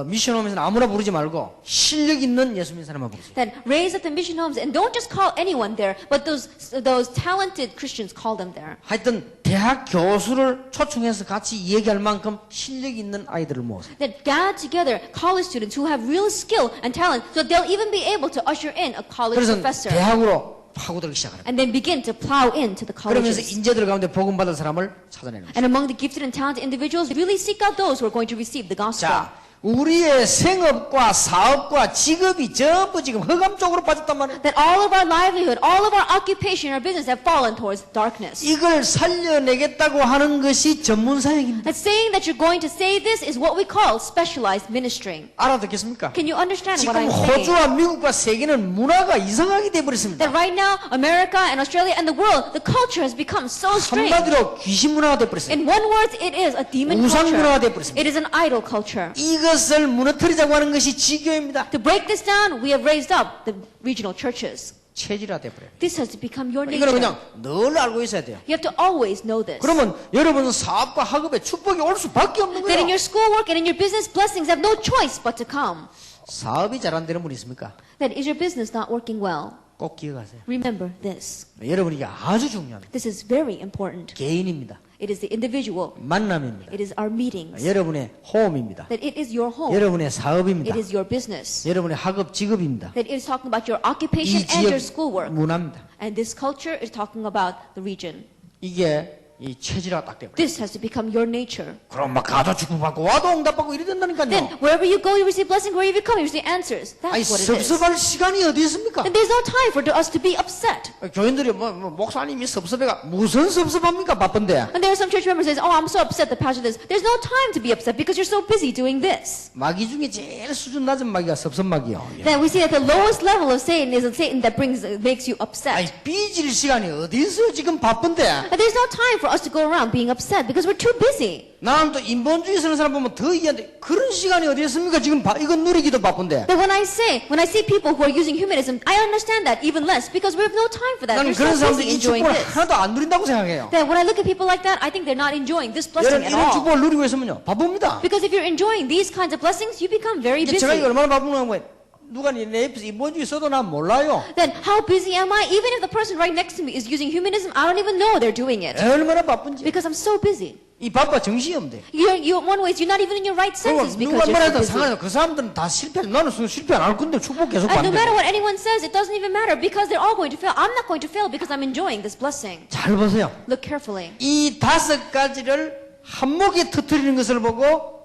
미션 홈에서는 아무나 부르지 말고 실력 있는 예수 믿는 사람만 부르세요. Then raise up the mission homes and don't just call anyone there, but those talented Christians, call them there. 하여튼 대학 교수를 초청해서 같이 얘기할 만큼 실력 있는 아이들을 모으세요. That gather together college students who have real skill and talent, so they'll even be able to usher in a college 그래서 professor. 대학으로 파고들기 시작하는 거예요. And then begin to plow into the 그러면서 colleges. 인재들 가운데 복음 받을 사람을 찾아내는 거예요. And among the gifted and talented individuals, really seek out those who are going to receive the gospel. 자, 우리의 생업과 사업과 직업이 전부 지금 흑암 쪽으로 빠졌단 말이에요. That all of our livelihood, all of our occupation, our business have fallen towards darkness. 이걸 살려내겠다고 하는 것이 전문 사역입니다. That saying that you're going to say this is what we call specialized ministering. 알아듣겠습니까? Can you understand what 지금 I'm saying? 호주와 미국과 세계는 문화가 이상하게 돼버렸습니다. That right now, America and Australia and the world, the culture has become so strange. 한마디로 귀신 문화가 돼버렸어요. In one word, it is a demon 우상 문화가 culture. 돼버렸습니다. It is an idol culture. 이것을 무너뜨리자고 하는 것이 지교입니다. To break this down, we have raised up the regional churches. 체질화 돼버려요. This has to become your 이거는 nature. 그냥 늘 알고 있어야 돼요. You have to always know this. 그러면 여러분 사업과 학업에 축복이 올 수밖에 없는 That in 거예요. your schoolwork and in your business, blessings have no choice but to come. 사업이 잘 안 되는 분 있습니까? That is your business not working well? 꼭 기억하세요. Remember this. 여러분 이게 아주 중요합니다. This is very important. 개인입니다. It is the individual. 만남입니다. It is our meetings. 여러분의 호흡입니다. That it is your home. 여러분의 사업입니다. It is your business. 여러분의 학업 직업입니다. That it is talking about your occupation 이 and your 지역 schoolwork. 문화입니다. And this culture is talking about the region. 이게 이 체질화가 딱 돼버려요. This has to become your nature. 그럼 막 가도 축복받고 와도 응답받고 이래 된다니까요. Then wherever you go, you receive blessing. Wherever you come, you receive answers. 아니 That's what it is. 섭섭할 시간이 어디 있습니까? And there's no time for us to be upset. 교인들이 뭐 목사님이 섭섭해가 무슨 섭섭합니까? 바쁜데. And there are some church members who say, "Oh, I'm so upset. The pastor this." There's no time to be upset because you're so busy doing this. 마귀 중에 제일 수준 낮은 마귀가 섭섭 마귀요. Then we see that the lowest level of Satan is a Satan that makes you 아니 upset. 삐질 시간이 어디 있어요? 지금 바쁜데. And there's no time for us to go around being upset because we're too busy. 나는 또 인본주의 쓰는 사람 보면 더 이해한데 그런 시간이 어디 있습니까? 지금 이건 누리기도 바쁜데. But when I see people who are using humanism, I understand that even less because we have no time for that. 나는 We're 그런 so 사람들이 busy 이 enjoying 축복을 this. 하나도 안 누린다고 생각해요. Then when I look at people like that, I think they're not enjoying this blessing 여러분 at 이런 all. 축복을 누리고 있으면요 바쁩니다. Because if you're enjoying these kinds of blessings, you become very 이제 제가 busy. 이거 얼마나 바쁜가 거예요. 누가 내 옆에서 인본주의 써도 난 몰라요. Then how busy am I? Even if the person right next to me is using humanism, I don't even know they're doing it 얼마나 바쁜지. because I'm so busy. 이 바빠 정신이 없대. In one way, you're not even in your right senses 누가 because you're so 말해도 busy. 상관없어. 그 사람들은 다 실패. 나는 실패 안 할 건데 축복 계속 And no 받는데. matter what anyone says, it doesn't even matter because they're all going to fail. I'm not going to fail because I'm enjoying this blessing. 잘 보세요. Look carefully. 이 5가지를 한목에 터뜨리는 것을 보고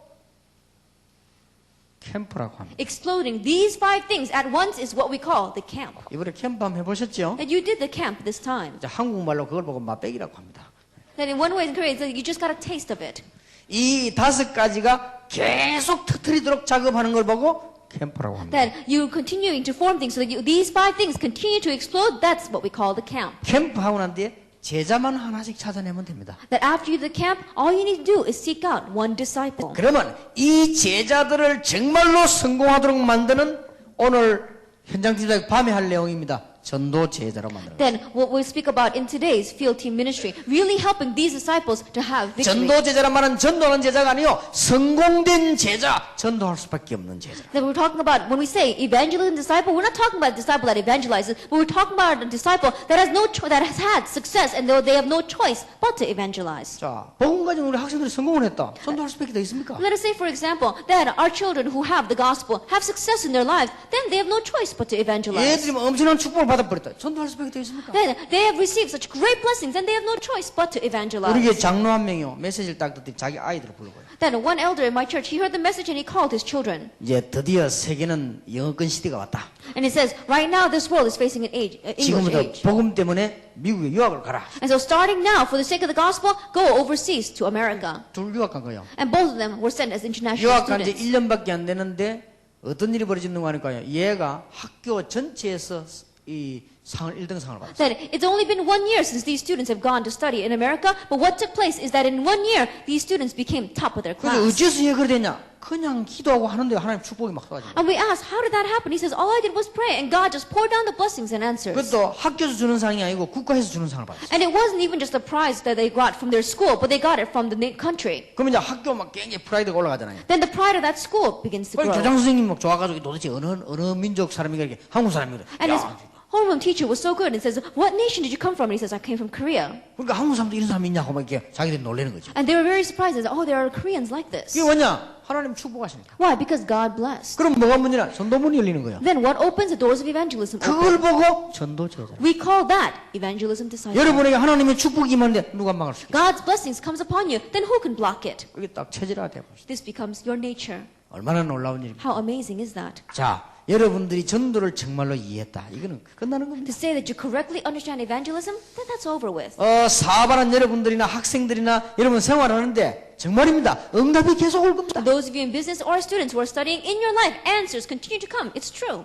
캠프라고 합니다. Exploding these 5 things at once is what we call the camp. 이번에 캠프 한번 해보셨죠? And you did the camp this time. 이제 한국말로 그걸 보고 맛배기라고 합니다. Then in one way in Korea, it's like you just got a taste of it. 이 5가지가 계속 터뜨리도록 작업하는 걸 보고 캠프라고 합니다. That you continuing to form things so that these 5 things continue to explode. That's what we call the camp. 캠프하고 난 뒤에 제자만 하나씩 찾아내면 됩니다. That after you do the camp, all you need to do is seek out one disciple. 그러면 이 제자들을 정말로 성공하도록 만드는 오늘 현장 지도자 밤에 할 내용입니다. 전도 제자로 만드는 Then what we'll speak about in today's field team ministry, really helping these disciples to have victory. 전도 제자란 말은 전도하는 제자가 아니요 성공된 제자, 전도할 수밖에 없는 제자. That we're talking about when we say evangelism disciple, we're not talking about a disciple that evangelizes, but we're talking about a disciple that has had success and they have no choice but to evangelize. 자, 복음 가진 우리 학생들이 성공을 했다. 전도할 수밖에 더 있습니까? Let us say, for example, that our children who have the gospel have success in their lives, then they have no choice but to evangelize. 얘들이 엄청난 축복을 받아버렸다. 전도할 수밖에 더 있습니까? Then they have received such great blessings, and they have no choice but to evangelize. 우리 교회 장로 한 명이요 메시지를 딱 듣더니 자기 아이들을 부르고요. Then one elder in my church, he heard the message and he called his children. 이제 드디어 세계는 영어권 시대가 왔다. And he says, right now this world is facing an English 지금부터 age. 복음 때문에 미국에 유학을 가라. And so starting now, for the sake of the gospel, go overseas to America. 둘 유학 간 거예요. And both of them were sent as international 유학 간 지 students. 1년밖에 안 되는데 어떤 일이 벌어지는 거 하니까요. 얘가 학교 전체에서 이 상을 1등상을 받았어요. That it's only been 1 year since these students have gone to study in America, but what took place is that in 1 year, these students became top of their 그게 class. 어째서 얘가 그래 됐냐? 그냥 기도하고 하는데 하나님 축복이 막 쏟아지는 거예요. And we asked, how did that happen? He says, all I did was pray, and God just poured down the blessings and answers. 그것도 학교에서 주는 상이 아니고 국가에서 주는 상을 받았어요. And it wasn't even just a prize that they got from their school, but they got it from the country. 그러면 이제 학교 막 굉장히 프라이드가 올라가잖아요. Then the pride of that school begins to 그럼 grow. 교장 선생님 막 좋아가지고 도대체 어느 민족 사람인가 이렇게 한국 사람인가. And his homeroom teacher was so good and says, what nation did you come from? And he says, I came from Korea. 그러니까 한국 사람도 이런 사람이 있냐고 막 이렇게 자기들이 놀라는 거죠. And they were very surprised and said, oh, there are Koreans like this. 그게 뭐냐? 하나님 축복하시니까. Why? Because God blessed. 그럼 뭐가 문제냐? 전도문이 열리는 거예요. Then what opens the doors of evangelism? 그걸 Open. 보고 전도 제자. We call that evangelism disciple. 여러분에게 하나님의 축복이 임하는데 누가 막을 수 있겠어요? God's blessings comes upon you, then who can block it? 이게 딱 체질화 되고 있어요. This becomes your nature. 얼마나 놀라운 일입니까? How amazing is that? 자, 여러분들이 전도를 정말로 이해했다. 이거는 끝나는 To 겁니다. say that you correctly understand evangelism, then that's over with. 사업하는 여러분들이나 학생들이나 여러분 생활하는데 정말입니다. 응답이 계속 올 겁니다. Those of you in business or students who are studying in your life, answers continue to come. It's true.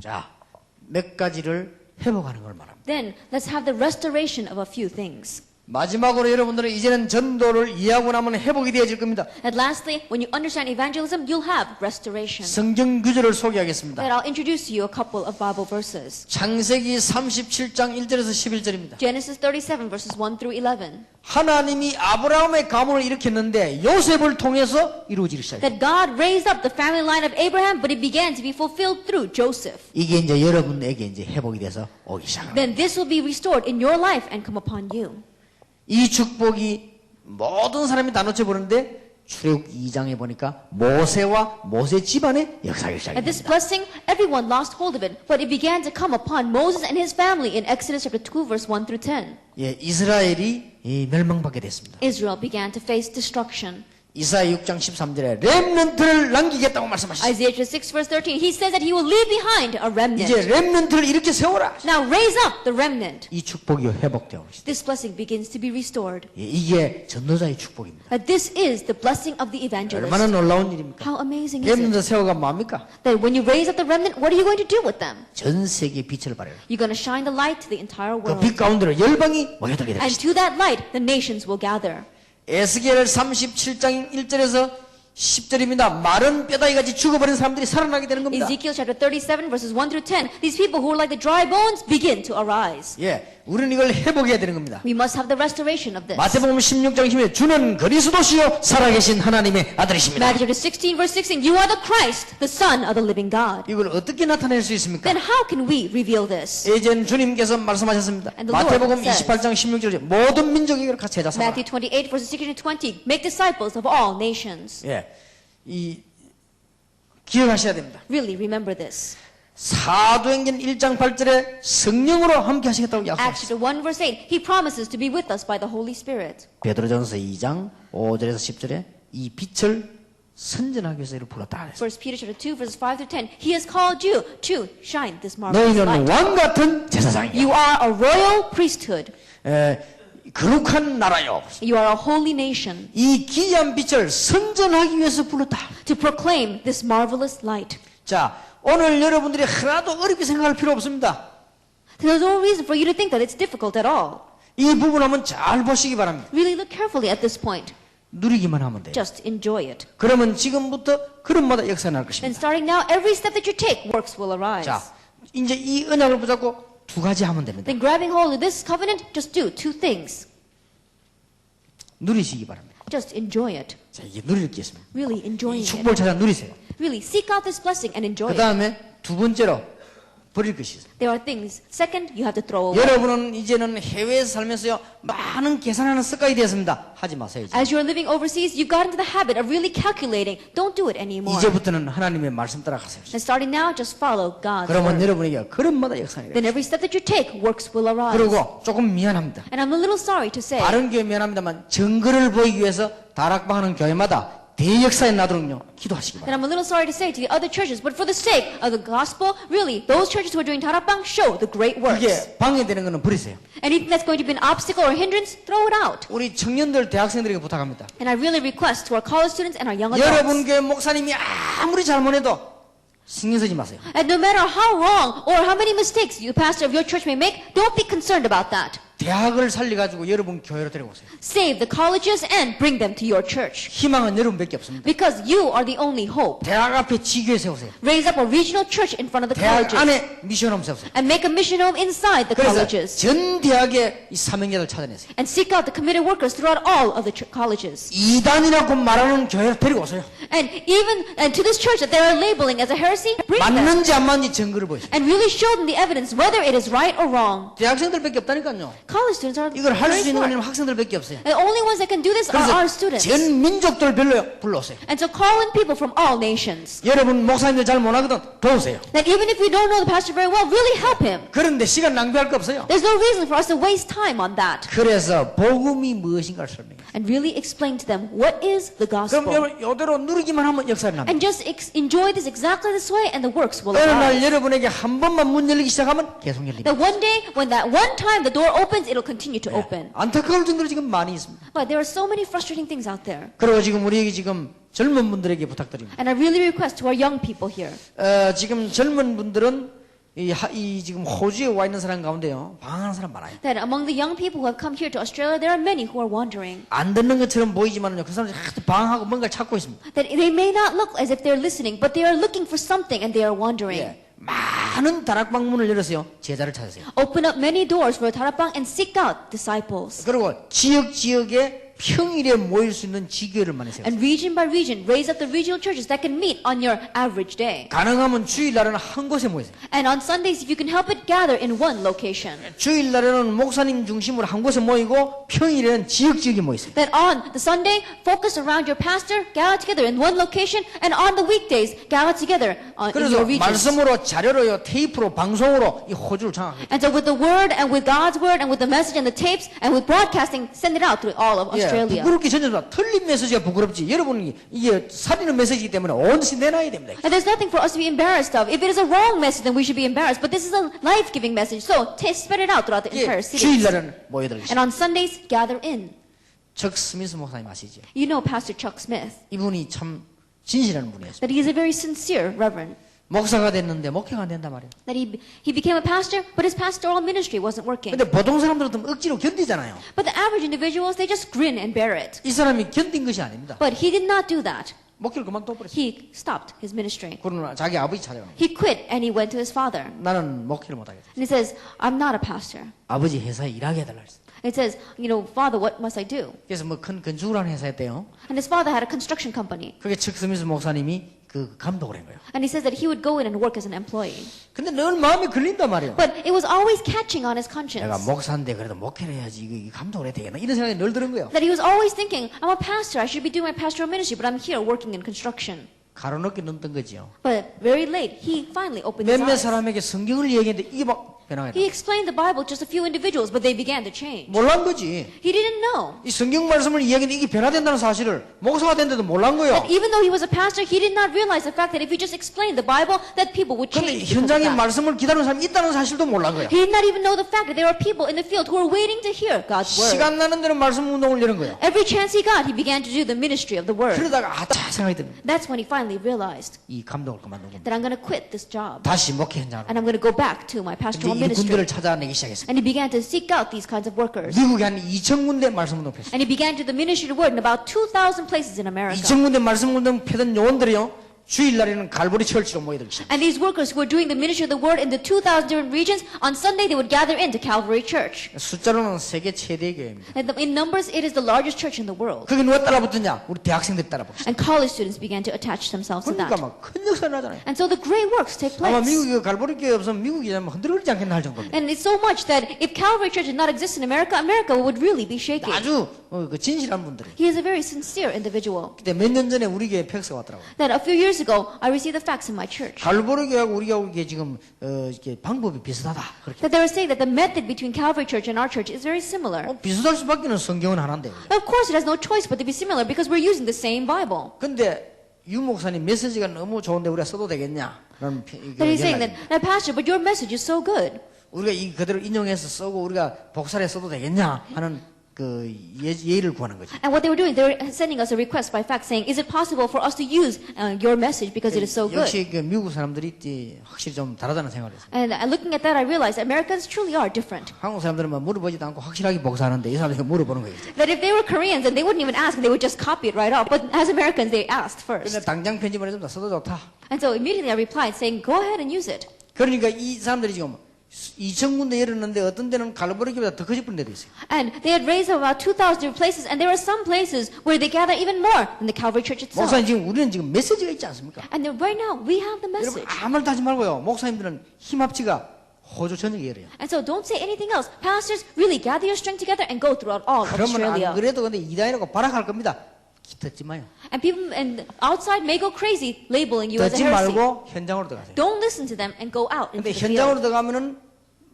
자, 몇 가지를 회복하는 걸 말합니다. Then let's have the restoration of a few things. 마지막으로 여러분들은 이제는 전도를 이해하고 나면 회복이 되어질 겁니다. And lastly, when you understand evangelism, you'll have restoration. 성경 구절을 소개하겠습니다. And I'll introduce you a couple of Bible verses. 창세기 37장 1절에서 11절입니다. Genesis 37 verses 1 through 11. 하나님이 아브라함의 가문을 일으켰는데 요셉을 통해서 이루어지기 시작했습니다. That God raised up the family line of Abraham, but it began to be fulfilled through Joseph. 이게 이제 여러분에게 이제 회복이 돼서 오기 시작합니다. Then this will be restored in your life and come upon you. 이 축복이 모든 사람이 다 놓쳐버렸는데 출애굽 2장에 보니까 모세와 모세 집안의 역사가 And this 시작됩니다. blessing, everyone lost hold of it, but it began to come upon Moses and his family in Exodus chapter 2 verse 1 through 10. 예, 이스라엘이 멸망받게 됐습니다. Israel began to face destruction. 이사야 6장 13절에 렘넌트를 남기겠다고 말씀하셨습니다. Isaiah chapter 6 verse 13, he says that he will leave behind a remnant. 이제 렘넌트를 이렇게 세워라. Now raise up the remnant. 이 축복이 회복되고 있습니다. This blessing begins to be restored. 예, 이게 전도자의 축복입니다. This is the blessing of the evangelist. 얼마나 놀라운 일입니까? How amazing is it? 렘넌트 세워가 뭐합니까? That when you raise up the remnant, what are you going to do with them? 전 세계에 빛을 발해요. You're going to shine the light to the entire 그 world. 빛 가운데로 열방이 모여들게 And 됩니다. to that light, the nations will gather. 에스겔 37장 1절에서 10절입니다. 마른 뼈다귀같이 죽어버린 사람들이 살아나게 되는 겁니다. Ezekiel chapter 37 verses 1 through 10, these people who are like the dry bones begin to arise. 예, 우리는 이걸 회복해야 되는 겁니다. We must have the restoration of this. 마태복음 16장 10절에 주는 그리스도시요 살아계신 하나님의 아들이십니다. Matthew chapter 16 verse 16, you are the Christ, the Son of the living God. 이걸 어떻게 나타낼 수 있습니까? Then how can we reveal this? 예전 주님께서 말씀하셨습니다. And the Lord 마태복음 says, 28장 16절에 모든 민족에게 같이 제자 삼아. Matthew 28 verses 16 to 20, make disciples of all nations. 예, 이 기억하셔야 됩니다. Really remember this. 사도행전 1장 8절에 성령으로 함께 하시겠다고 Acts 약속하셨어요. chapter 1 verse 8, he promises to be with us by the Holy Spirit. 베드로전서 2장 5절에서 10절에 이 빛을 선전하기 위해서 이를 불렀다 그랬어요. 1 Peter chapter 2 verses 5 through 10, he has called you to shine this marvelous 너희는 light. 왕 같은 제사장이야. You are a royal priesthood. 거룩한 나라요. You are a holy nation. 이 기이한 빛을 선전하기 위해서 불렀다. To proclaim this marvelous light. 자, 오늘 여러분들이 하나도 어렵게 생각할 필요 없습니다. There's no reason for you to think that it's difficult at all. 이 부분 한번 잘 보시기 바랍니다. Really look carefully at this point. 누리기만 하면 돼요. Just enjoy it. 그러면 지금부터 그릇마다 역사 날 것입니다. And starting now, every step that you take, works will arise. 자, 이제 이 언약을 붙잡고 두 가지 하면 됩니다. Then grabbing hold of this covenant, just do two things. 누리시기 바랍니다. Just enjoy it. 자, 이게 누릴 게 있습니다. Really 이 enjoying it. 축복을 찾아 누리세요. Really seek out this blessing and enjoy 그 it. 다음에 두 번째로 버릴 것이 있어요. There are things. Second, you have to throw away. 여러분은 이제는 해외에서 살면서요 많은 계산하는 습관이 되었습니다. 하지 마세요. 이제. As you're living overseas, you've got into the habit of really calculating. Don't do it anymore. 이제부터는 하나님의 말씀 따라가세요. And starting now, just follow God's 그러면 word. 여러분에게 그릇마다 역사가 돼요. Then every step that you take, works will arise. 그리고 조금 미안합니다. And I'm a little sorry to say, 다른 교회 미안합니다만 증거를 보이기 위해서 다락방하는 교회마다 대역사에 나도록요 기도하시기 and 바랍니다. I'm a little sorry to say to the other churches, but for the sake of the gospel, really, those churches who are doing tarapang show the great works. 그게 방해되는 거는 버리세요. Anything that's going to be an obstacle or hindrance, throw it out. 우리 청년들 대학생들에게 부탁합니다. And I really request to our college students and our young adults, 여러분 교회 목사님이 아무리 잘못해도 신경 쓰지 마세요. and no matter how wrong or how many mistakes the pastor of your church may make, don't be concerned about that. 대학을 살려가지고 여러분 교회로 데려오세요. Save the colleges and bring them to your church. 희망은 여러분밖에 없습니다. Because you are the only hope. 대학 앞에 지교회 세우세요. Raise up a regional church in front of the 대학 colleges. 안에 미션홈 세우세요. And make a mission home inside the 그래서 colleges. 전 대학의 이 사명자를 찾아내세요. And seek out the committed workers throughout all of the colleges. 이단이라고 말하는 교회로 데리고 오세요. And to this church that they are labeling as a heresy, bring them. 맞는지 안 맞는지 증거를 보여주세요. And really show them the evidence whether it is right or wrong. 대학생들밖에 없다니까요. College students are 이걸 할 very 수 있는 smart. 건 학생들밖에 없어요. The only ones that can do this are 그래서 our students. 전 민족들별로 불러오세요. And so call in people from all nations. 여러분 목사님들 잘 못하거든 도우세요. That even if you don't know the pastor very well, really help him. 그런데 시간 낭비할 거 없어요. There's no reason for us to waste time on that. 그래서 복음이 무엇인가를 설명해요. And really explain to them what is the 그럼 gospel. 여러분 이대로 누리기만 하면 역사를 납니다. And just enjoy this exactly this way and the works will 어느 날 arise. 여러분에게 한 번만 문 열리기 시작하면 계속 열립니다. That one day, when that one time the door opens, it'll continue to open. 안타까울 정도로 지금 많이 있습니다. But there are so many frustrating things out there. 그리고 지금 우리에게 지금 젊은 분들에게 부탁드립니다. And I really request to our young people here. 지금 젊은 분들은 이 지금 호주에 와 있는 사람 가운데요, 방황하는 사람 많아요. That among the young people who have come here to Australia, there are many who are wandering. 안 듣는 것처럼 보이지만요, 그 사람들이 하도 방황하고 뭔가를 찾고 있습니다. That they may not look as if they're listening, but they are looking for something and they are wandering. 예, 많은 다락방문을 열어서요, 제자를 찾으세요. Open up many doors for Tarapang and seek out disciples. 그리고 지역에 평일에 모일 수 있는 지교회를 만드세요. And region by region, raise up the regional churches that can meet on your average day. 가능하면 주일날에는 한 곳에 모이세요. And on Sundays, if you can help it, gather in one location. 주일날에는 목사님 중심으로 한 곳에 모이고 평일에는 지역에 모이세요. That on the Sunday, focus around your pastor, gather together in one location, and on the weekdays, gather together in 그래서 your regions. 말씀으로 자료로요, 테이프로, 방송으로 이 호주를 장악해요. And so with the word and with God's word and with the message and the tapes and with broadcasting, send it out through all of Australia. 부끄럽게 전제다. 틀린 메시지가 부끄럽지. 여러분이 이게 살리는 메시지이기 때문에 온시 내놔야 됩니다. And there's nothing for us to be embarrassed of. If it is a wrong message, then we should be embarrassed. But this is a life-giving message. So spread it out throughout the entire city. 주일날은 모여들겠습니다. And on Sundays, gather in. 척 스미스 목사님 아시죠? You know Pastor Chuck Smith. 이분이 참 진실한 분이었어요. That he is a very sincere reverend. 목사가 됐는데 목회가 안 된단 말이에요. That he became a pastor, but his pastoral ministry wasn't working. 근데 보통 사람들은 좀 억지로 견디잖아요. But the average individuals, they just grin and bear it. 이 사람이 견딘 것이 아닙니다. But he did not do that. 목회를 그만둬버렸어요. He stopped his ministry. 그러나 자기 아버지 찾아가는 거예요. He quit and he went to his father. 나는 목회를 못하겠다. And he says, I'm not a pastor. 아버지 회사에 일하게 해달라 했어요. It says, Father, what must I do? 그래서 뭐 큰 건축을 하는 회사였대요. And his father had a construction company. 그게 척 스미스 목사님이 그 감독을 한 거예요. And he says that he would go in and work as an employee. 근데 늘 마음에 걸린단 말이에요. But it was always catching on his conscience. 내가 목사인데 그래도 목회를 해야지 이거 감독을 해야 되겠나 이런 생각이 늘 드는 거예요. That he was always thinking, I'm a pastor, I should be doing my pastoral ministry, but I'm here working in construction. 가로놓게 눈뜬 거지요. But very late, he finally opened his 몇몇 eyes. 사람에게 성경을 얘기했는데 이게 막 변화가 He 나. explained the Bible to just a few individuals, but they began to change. 몰란 거지. He didn't know. 이 성경 말씀을 이야기했는데 이게 변화된다는 사실을 목사가 된데도 몰란 거예요. That even though he was a pastor, he did not realize the fact that if he just explained the Bible, that people would 근데 change. because of 현장에 that. 말씀을 기다리는 사람이 있다는 사실도 몰란 거예요. He did not even know the fact that there are people in the field who are waiting to hear God's word. 시간 나는 대로 말씀 운동을 여는 거예요. Every chance he got, he began to do the ministry of the word. 그러다가 아차 생각이 듭니다. That's when he finally realized 이 감독을 그만둔 겁니다. that I'm going to quit this job 다시 목회 현장으로. and I'm going to go back to my 근데 pastoral 이 군대를 ministry. 찾아내기 시작했습니다. And he began to seek out these kinds of workers. 미국에 한 2,000군데 말씀 운동 폈어요. And he began to do the ministry of the word in about 2,000 places in America. 2,000군데 말씀 운동 펴던 요원들이요. 주일날에는 갈보리 철치로 모여들기 시작. And these workers who were doing the ministry of the word in the 2,000 different regions, on Sunday they would gather into Calvary Church. 숫자로는 세계 최대 교회입니다. And in numbers, it is the largest church in the world. 그게 누가 따라붙었냐? 우리 대학생들이 따라붙었어요. And college students began to attach themselves to 그러니까 that. 막 큰 역사가 나잖아요. And so the great works take 아마 place. 미국에 갈보리 교회 없으면 미국이 흔들리지 않겠나 할 정도입니다. And it's so much that if Calvary Church did not exist in America, America would really be shaking. 아주 그 진실한 분들이. He is a very sincere individual. 그때 몇 년 전에 우리 교회 팩스가 왔더라고요. That a few years ago, I received the facts in my church. 갈보리 교회하고 우리 교회 지금 이렇게 방법이 비슷하다. 그렇게. That they were saying that the method between Calvary Church and our church is very similar. 비슷할 수밖에는 성경은 하나인데. Of course, it has no choice but to be similar because we're using the same Bible. 근데 유 목사님 메시지가 너무 좋은데 우리가 써도 되겠냐? 라는 That he's saying that, Pastor, but your message is so good. 우리가 이 그대로 인용해서 쓰고 우리가 복사해 써도 되겠냐 하는 그 예의를 구하는 거죠. And what they were doing, they were sending us a request by fax saying, is it possible for us to use your message because it is so good? 역시 그 미국 사람들이 확실히 좀 다르다는 생각을 했어요. And looking at that, I realized Americans truly are different. 한국 사람들은 막 물어보지도 않고 확실하게 복사하는데 이 사람들이 물어보는 거예요. That if they were Koreans, then they wouldn't even ask, and they would just copy it right off. But as Americans, they asked 근데 first. 당장 편집을 해줍니다. 써도 좋다. And so immediately I replied saying, go ahead and use it. 그러니까 이 사람들이 지금 2,000군데 열었는데 어떤 데는 갈보리교보다 더 커질 데도 있어요. And they had raised up about 2,000 different places, and there are some places where they gather even more than the Calvary Church itself. 목사님 지금 우리는 지금 메시지가 있지 않습니까? And then right now, we have the 여러분 message. 아무 말도 하지 말고요. 목사님들은 힘합치가 호주 전역에 열어요. And so don't say anything else. Pastors, really gather your strength together and go throughout all of 그러면 안 Australia. 그래도 근데 이단이라고 발악할 겁니다. 듣지 마요. And people and outside may go crazy labeling you as a 듣지 heresy. 말고 현장으로 들어가세요. Don't listen to them and go out into 근데 the 현장으로 field. 들어가면은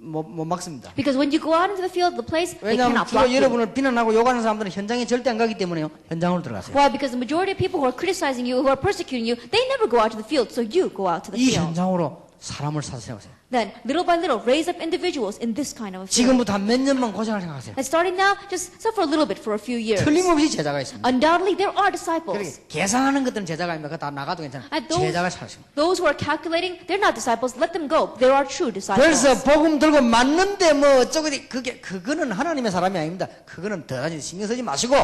못 막습니다. Because when you go out into the field, the place, they 왜냐하면 cannot block 주로 you. 여러분을 비난하고 욕하는 사람들은 현장에 절대 안 가기 때문에요. 현장으로 들어가세요. Why? Because the majority of people who are criticizing you, who are persecuting you, they never go out to the field, so you go out to the 이 field. 현장으로 사람을 사서 생각하세요. Then, little by little, raise up individuals in this kind of a field. 지금부터 한 몇 년만 고생할 생각하세요. And starting now, just suffer a little bit for a few years. 틀림없이 제자가 있습니다. Undoubtedly, there are 그렇게 disciples. 계산하는 것들은 제자가 아닙니다. 그거 다 나가도 괜찮아요. And 제자가 찾으십니다. those who are calculating, they're not disciples. Let them go. There are true disciples. 그래서 복음 들고 맞는데 뭐 어쩌고 그거는 하나님의 사람이 아닙니다. 그거는 더하지 신경 쓰지 마시고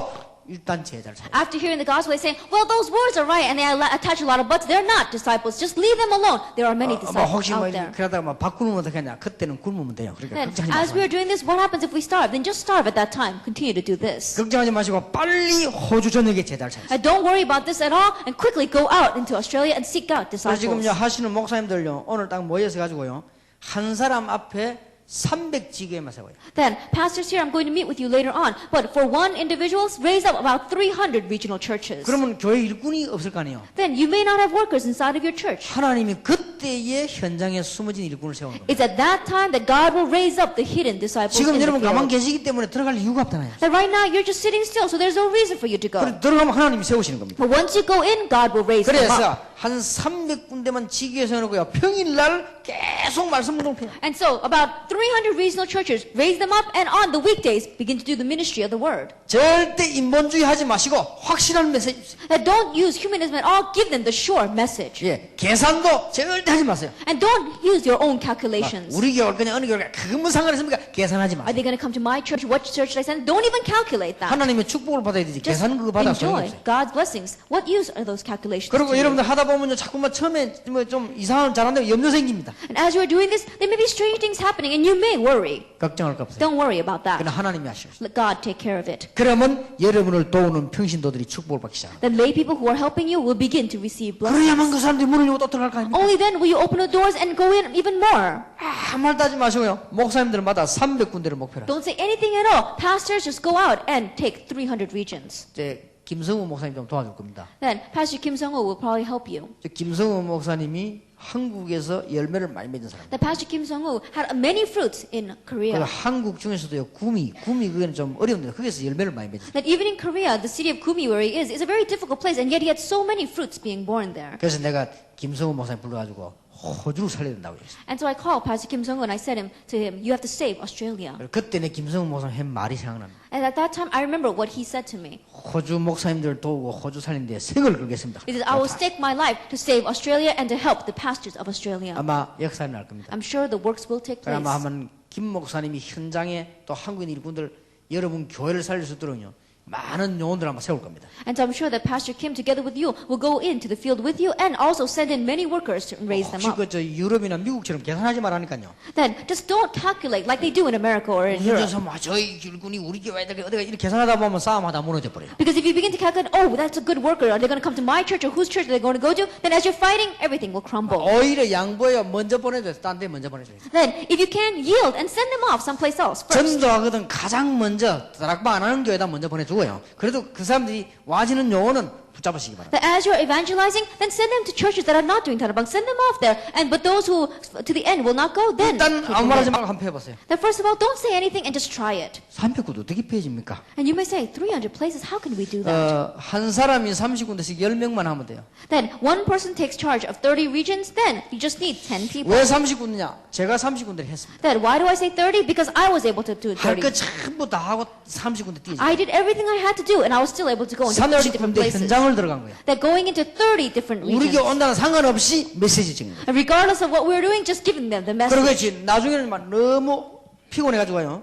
일단 제자를 찾아요. After hearing the gospel, they say, well, those words are right, and they attach a lot of buts. They're not disciples. Just leave them alone. There are many disciples 혹시 뭐 out there. 그러다가 막 바꾸면 어떡하냐? 그때는 굶으면 돼요. 그러니까 Then, 걱정하지 as we 마세요. are doing this, what happens if we starve? Then just starve at that time. Continue to do this. 걱정하지 마시고 빨리 호주 전역에 제자를 찾으세요. And don't worry about this at all, and quickly go out into Australia and seek out 그래서 지금요 disciples. 하시는 목사님들요 오늘 딱 모여서 가지고요 한 사람 앞에 300지교회만 세워요. Then, pastors here, I'm going to meet with you later on. But for one individual, raise up about 300 regional churches. 그러면 교회 일꾼이 없을 거 아니에요. Then you may not have workers inside of your church. 하나님이 그때의 현장에 숨어진 일꾼을 세우는 겁니다. It's at that time that God will raise up the hidden disciples 지금 in the 여러분 가만 field. 계시기 때문에 들어갈 이유가 없잖아요. That right now you're just sitting still, so there's no reason for you to go. 그래, 들어가면 하나님이 세우시는 겁니다. But once you go in, God will raise them up. 그래서 한 300군데만 지교회 세워놓고요. 평일날 계속 말씀 공동해요. And so about 300 regional churches, raise them up, and on the weekdays, begin to do the ministry of the word. 절대 인본주의 하지 마시고 확실한 메시지 주세요. That don't use humanism at all, give them the sure message. 예, 계산도 절대 하지 마세요. And don't use your own calculations. 우리 교회 올 거냐 어느 교회 그건 뭐 상관있습니까? 계산하지 Are 마세요. they going to come to my church? What church should I send? Don't even calculate that. 하나님의 축복을 받아야 되지. Just 계산 그거 받아 enjoy 소용없어요. God's blessings. What use are those calculations 그리고 to you? 여러분들 하다 보면요 자꾸만 처음에 뭐 좀 이상한 잘한다고 염려 생깁니다. And as you are doing this, there may be strange things happening, and you may worry. 걱정할 거 없어요. Don't worry about 그건 that. 하나님이 하시오. Let God take care of it. 그러면 여러분을 도우는 평신도들이 축복을 받기 시작합니다. The lay people who are helping you will begin to receive 그래야만 blessings. 그 사람들이 문을 열고 또 들어갈 거 아닙니까? Only then will you open the doors and go in even more. 아무 말도 하지 마시고요. 목사님들마다 300군데를 목표로 하세요. Don't say anything at all. Pastors just go out and take 300 regions. 이제 김성우 목사님 좀 도와줄 겁니다. Then Pastor Kim Sung-ho will probably help you. 김성우 목사님이 한국에서 열매를 많이 맺은 사람. The Pastor Kim Sung-ho had many fruits in 그 Korea. 한국 중에서도요 구미 그거는 좀 어려운데 거기서 열매를 많이 맺었어요. That even in Korea, the city of Gumi where he is a very difficult place, and yet he had so many fruits being born there. 그래서 내가 김성우 목사님 불러가지고 호주를 살려야 된다고 했어요. And so I called Pastor Kim Sung-ho and I said to him, you have to save Australia. 그때 내 김성우 목사님 한 말이 생각납니다. And at that time, I remember what he said to me. 호주 목사님들 도우고 호주 살리는데 생을 걸겠습니다. He said, I will stake my life to save Australia and to help the pastors of Australia. 아마 역사는 날 겁니다. I'm sure the works will take place. 아마 한번 김 목사님이 현장에 또 한국인 일꾼들 여러분 교회를 살릴 수 있도록요 많은 요원들 아마 세울 겁니다. And so I'm sure that Pastor Kim, together with you, will go into the field with you and also send in many workers to raise them 혹시 up. 그저 유럽이나 미국처럼 계산하지 말라니까요. Then just don't calculate like they do in America or in Europe. 혼자서 막 저희 일꾼이 우리 교회 애들 어디가 이렇게 계산하다 보면 싸움하다 무너져 버려요. Because if you begin to calculate, oh, that's a good worker, are they going to come to my church or whose church are they going to go to? Then as you're fighting, everything will crumble. 오히려 양보해요. 먼저 보내줘요. 딴 데 먼저 보내줘요. Then if you can, yield and send them off someplace else first. 전도하거든 가장 먼저 다락방 안 하는 교회다 먼저 보내주고요. 그래도 그 사람들이 와지는 요원은 붙잡으시기 바랍니다. That as you're evangelizing, then send them to churches that are not doing tarabang. Send them off there. But those who to the end will not go, then 일단 take 아무 them 말하지 there. 말고 한번 해보세요. Then first of all, don't say anything and just try it. 300구도 어떻게 피해집니까? And you may say, 300 places, how can we do that? 한 사람이 30군데씩 10명만 하면 돼요. Then one person takes charge of 30 regions, then you just need 10 people. 왜 30군데냐? 제가 30군데를 했습니다. Then why do I say 30? Because I was able to do 할 30. 거 전부 다 하고 30군데 뛰지. I did everything I had to do, and I was still able to go into 30 different 30군데 places. 현장을 들어간 거예요. That going into 30 different 우리 교회 regions. 온다는 상관없이 메시지 찍는 거예요. And regardless of what we're doing, just giving them the 그리고 message. 나중에는 막 너무 피곤해가지고요.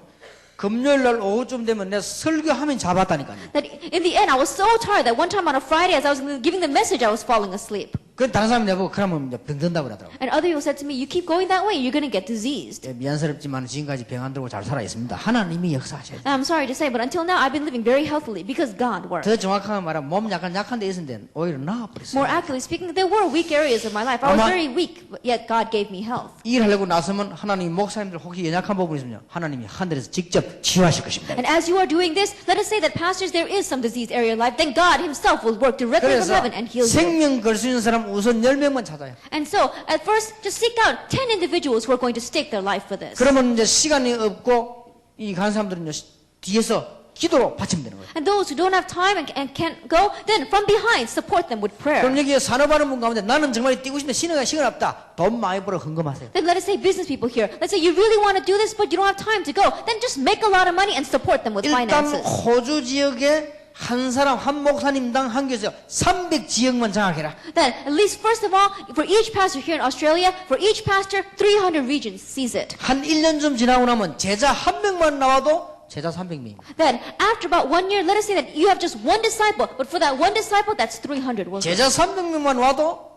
금요일 날 오후쯤 되면 내가 설교하면 잡았다니까요. That in the end, I was so tired that one time on a Friday, as I was giving the message, I was falling asleep. 그 다른 사람이 내보고 그러면 이제 병든다고 그러더라고요. And other people said to me, you keep going that way, you're going to get diseased. 예, 미안스럽지만 지금까지 병 안 들고 잘 살아 있습니다. 하나님이 역사하셔야 돼요. And I'm sorry to say, but until now, I've been living very healthily because God worked. 더 정확하게 말하면 몸 약한 데 있었는데 오히려 나아버렸어요. More accurately speaking, there were weak areas of my life. I was 아마- very weak, but yet God gave me health. 일하려고 나서면 하나님 목사님들 혹시 연약한 부분이 있으면 하나님이 하늘에서 직접 치유하실 것입니다. And as you are doing this, let us say that pastors, there is some disease area in life, then God himself will work directly from 그래서 heaven and heal you. 생명 걸 수 있는 사람 우선 10명만 찾아요. And so, at first, just seek out 10 individuals who are going to stake their life for this. 그러면 이제 시간이 없고 이 간 사람들은 뒤에서 기도로 받치면 되는 거예요. And those who don't have time and can't go, then from behind support them with prayer. 그럼 여기 산업하는 분 가운데 나는 정말 뛰고 싶은데 시간 없다. 돈 많이 벌어 헌금하세요. Then let us say business people here. Let's say you really want to do this, but you don't have time to go. Then just make a lot of money and support them with 일단 finances. 호주 지역에 한 사람 한 목사님당 한 교회에서 300지역만 장악해라. Then, at least first of all, for each pastor here in Australia, for each pastor, 300 regions seize it. 한 1년 좀 지나고 나면 제자 한 명만 나와도 제자 300명입니다. Then, after about 1 year, let us say that you have just one disciple, but for that one disciple, that's 300 workers. 제자 300명만 와도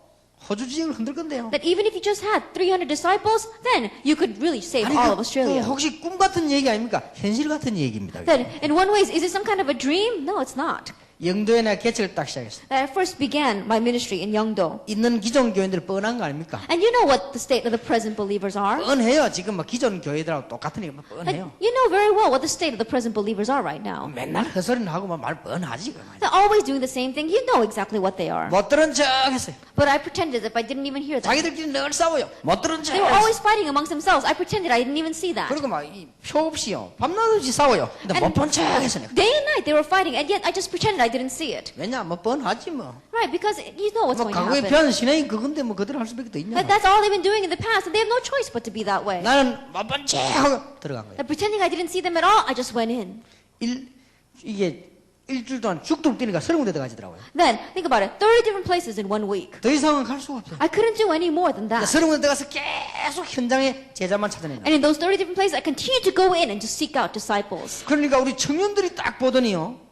호주 지역을 흔들 건데요. That even if you just had 300 disciples, then you could really save all of Australia. 혹시 꿈 같은 얘기 아닙니까? 현실 같은 얘기입니다. Then, in one way, is it some kind of a dream? No, it's not. 영도에 내가 개척을 딱 시작했어요. I first began my ministry in Yeongdo. 있는 기존 교인들 뻔한 거 아닙니까? And you know what the state of the present believers are? 뻔해요. 지금 막 기존 교회들하고 똑같으니까 막 And 뻔해요. you know very well what the state of the present believers are right now. 맨날 헛소리는 하고 막 말 뻔하지. They're always doing the same thing. You know exactly what they are. 못 들은 척 했어요. But I pretended as if I didn't even hear them. 자기들끼리 늘 싸워요. 못 들은 척 They were 했어요. always fighting amongst themselves. I pretended I didn't even see that. 그리고 막 표 없이요. 밤낮 없이 싸워요. 근데 못 본 척 했어요. Day and night they were fighting, and yet I just pretended I didn't see it. 왜냐? 뭐 뻔하지 뭐. Right, because you know what's 뭐 going to 과거에 happen. 배운 신앙이 그건데 뭐 그대로 할 수밖에 더 있냐? That's all they've been doing in the past, and they have no choice but to be that way. 나는 못 본 척 하고 들어간 거예요. And pretending I didn't see them at all, I just went in. 이게 일주일 동안 죽도록 뛰니까 30군데 가지더라고요. Then, think about it, 30 different places in 1 week. 더 이상은 갈 수가 없어요. I couldn't do any more than that. 30군데 가서 계속 현장에 제자만 찾아내는 거예요. And in those 30 different places, I continued to go in and to seek out disciples. 그러니까 우리 청년들이 딱 보더니요.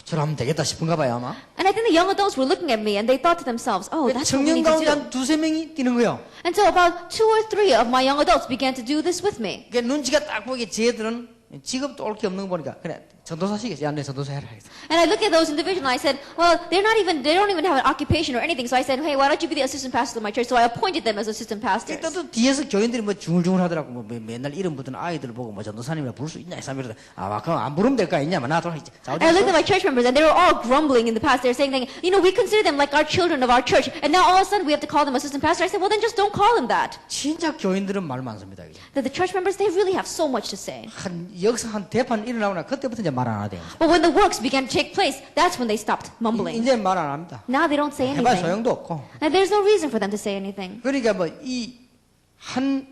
저러면 되겠다 싶은가 봐요 아마. And I think the young adults were looking at me and they thought to themselves, oh, that's what we 청년 need to 가운데 do. 한 두세 명이 뛰는 거예요. And so about 2 or 3 of my young adults began to do this with me. 그러니까 눈치가 딱 보기에 쟤들은 직업도 올 게 없는 거 보니까 그래 전도사시겠지. 야, 내 전도사 해라. And I looked at those individuals and I said, well, they don't even have an occupation or anything. So I said, hey, why don't you be the assistant pastor of my church? So I appointed them as assistant pastors. 일단 또 뒤에서 교인들이 뭐 중얼중얼 하더라고. 뭐 맨날 이름 붙은 아이들 보고 뭐 전도사님이라 부를 수 있냐 이러다. 아, 그럼 안 부르면 될 거 아니냐? 뭐 나도 하지. And I looked at my church members and they were all grumbling in the past. They were saying, you know, we consider them like our children of our church. And now all of a sudden we have to call them assistant pastor. I said, well, then just don't call them that. 진짜 교인들은 말 많습니다. 이게. That the church members, they really have so much to say. 한 역사 한 대판 일어나거나 그때부터 이제 말 안 하대요. But when the works began to take place, that's when they stopped mumbling. 이제 말 안 합니다. Now they don't say 해봐야 anything. 소용도 없고. And there's no reason for them to say anything. 그러니까 뭐 이 한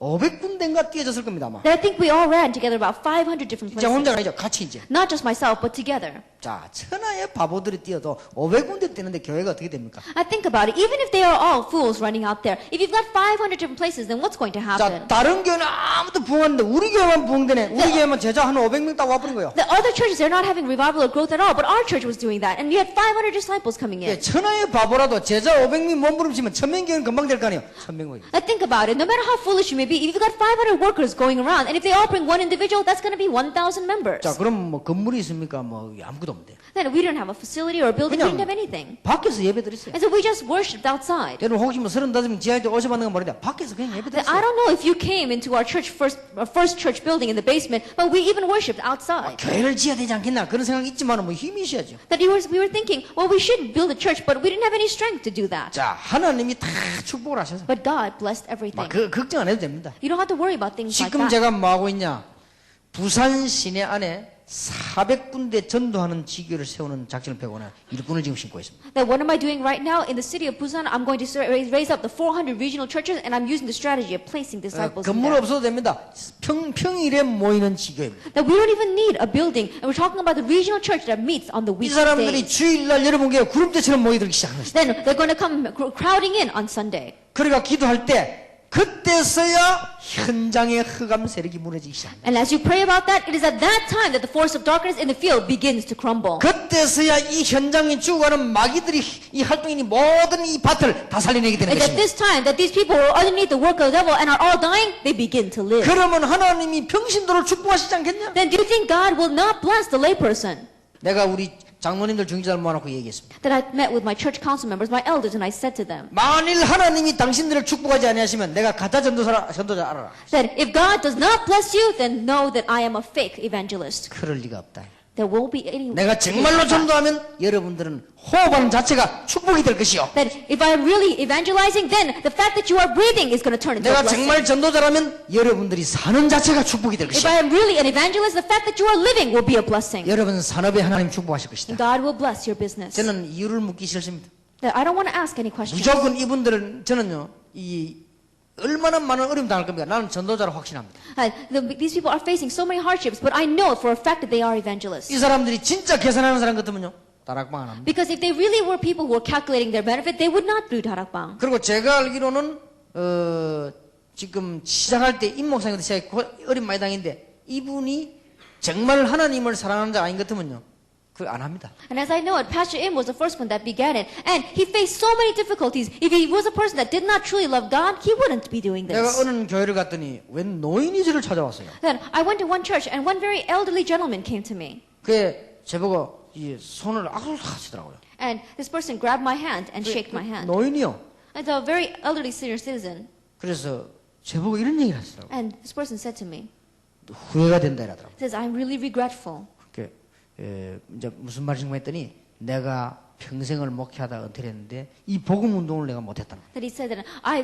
500군데인가 뛰어졌을 겁니다 아마. Then I think we all ran together about 500 different 진짜 혼자 places. 아니죠. 같이 이제. Not just myself, but together. 자, 천하의 바보들이 뛰어도 500군데 뛰는데 교회가 어떻게 됩니까? I think about it. Even if they are all fools running out there, if you've got 500 different places, then what's going to 자, happen? 다른 교회는 아무도 부흥하는데 우리 교회만 부흥되네. 우리 교회만 제자 한 500명 딱 와버린 거예요. The other churches, they're not having revival or growth at all, but our church was doing that. And we had 500 disciples coming 예, in. 천하의 바보라도 제자 500명 몸부림치면 1000명 교회는 금방 될 거 아니에요. 1000명. Now think about it. No matter how foolish you may be, if you've got 500 workers going around, and if they all bring one individual, that's going to be 1,000 members. 자, 그럼 뭐 건물이 있습니까? 뭐 아무것도 없는데. Then we didn't have a facility or a building. We didn't have anything. 밖에서 예배 드렸어요. And so we just worshipped outside. 여러분 혹시 뭐 35명 지하에 오셔봤는 건 모르는데 밖에서 그냥 예배 I 드렸어요. don't know if you came into our church first church building in the basement, but we even worshipped outside. 교회를 지어야 되지 않겠나 그런 생각이 있지만 뭐 힘이 있어야죠. That we were thinking, well, we should build a church, but we didn't have any strength to do that. 자, 하나님이 다 축복을 하셔서 But God blessed everything. 막 그 걱정 안 해도 됩니다. You don't have to worry about things like 지금 that. 제가 뭐 하고 있냐? 부산 시내 안에 400군데 전도하는 지교를 세우는 작전을 펴고는 일꾼을 지금 심고 있습니다. That what am I doing right now in the city of Busan? I'm going to raise up the 400 regional churches, and I'm using the strategy of placing disciples in 건물 there. 없어도 됩니다. 평일에 모이는 지교입니다. That we don't even need a building, and we're talking about the regional church that meets on the 이 사람들이 weekdays. 주일날 여러분 교회 구름대처럼 모이들기 시작한 것입니다. Then they're going to come crowding in on Sunday. 그러니까 기도할 때 그때서야 현장의 흑암 세력이 무너지기 시작합니다. And as you pray about that, it is at that time that the force of darkness in the field begins to crumble. 그때서야 이 현장에 죽어가는 마귀들이 이 활동인이 모든 이 밭을 다 살려내게 되는 And at 것입니다. this time that these people who are underneath the work of the devil and are all dying, they begin to live. 그러면 하나님이 평신도를 축복하시지 않겠냐? Then do you think God will not bless the layperson? 내가 우리 장로님들 중지자를 모아놓고 얘기했습니다. That I met with my church council members, my elders, and I said to them 만일 하나님이 당신들을 축복하지 아니하시면 내가 가짜 전도자 알아라. that if God does not bless you, then know that I am a fake evangelist. 그럴 리가 없다. there won't be any. 내가 정말로 전도하면 여러분들은 호흡하는 자체가 축복이 될 것이요. That if I am really evangelizing, then the fact that you are breathing is going to turn into a 내가 blessing. 정말 전도자라면 여러분들이 사는 자체가 축복이 될 If 것이요. I am really an evangelist, the fact that you are living will be a blessing. 여러분 산업에 하나님 축복하실 것이다. God will bless your business. 저는 이유를 묻기 싫습니다. That I don't want to ask any questions. 무조건 이분들은 저는요 이 얼마나 많은 어려움 당할 겁니까? 나는 전도자로 확신합니다. These people are facing so many hardships, but I know for a fact that they are evangelists. 이 사람들이 진짜 계산하는 사람 같으면요 다락방 안 합니다. Because if they really were people who were calculating their benefit, they would not do 다락방. 그리고 제가 알기로는 지금 시작할 때 임목사님한테 제가 어린 마이당인데 이분이 정말 하나님을 사랑하는 자 아닌 것 같으면요 그걸 안 합니다. And as I know it, Pastor Im was the first one that began it. And he faced so many difficulties. If he was a person that did not truly love God, he wouldn't be doing 내가 this. 어느 교회를 갔더니 웬 노인이 저를 찾아왔어요. Then I went to one church and one very elderly gentleman came to me. 그게 저보고 이 손을 하시더라고요. And this person grabbed my hand and shook my hand. 노인이요. It's a very elderly senior citizen. 그래서 저보고 이런 얘기를 하시더라고요. And this person said to me, 후회가 된다 이러더라고요. says, I'm really regretful. 그게 이제 무슨 말인가 했더니 내가 평생을 목회하다 은퇴를 했는데 이 복음 운동을 내가 못했다. That he said that I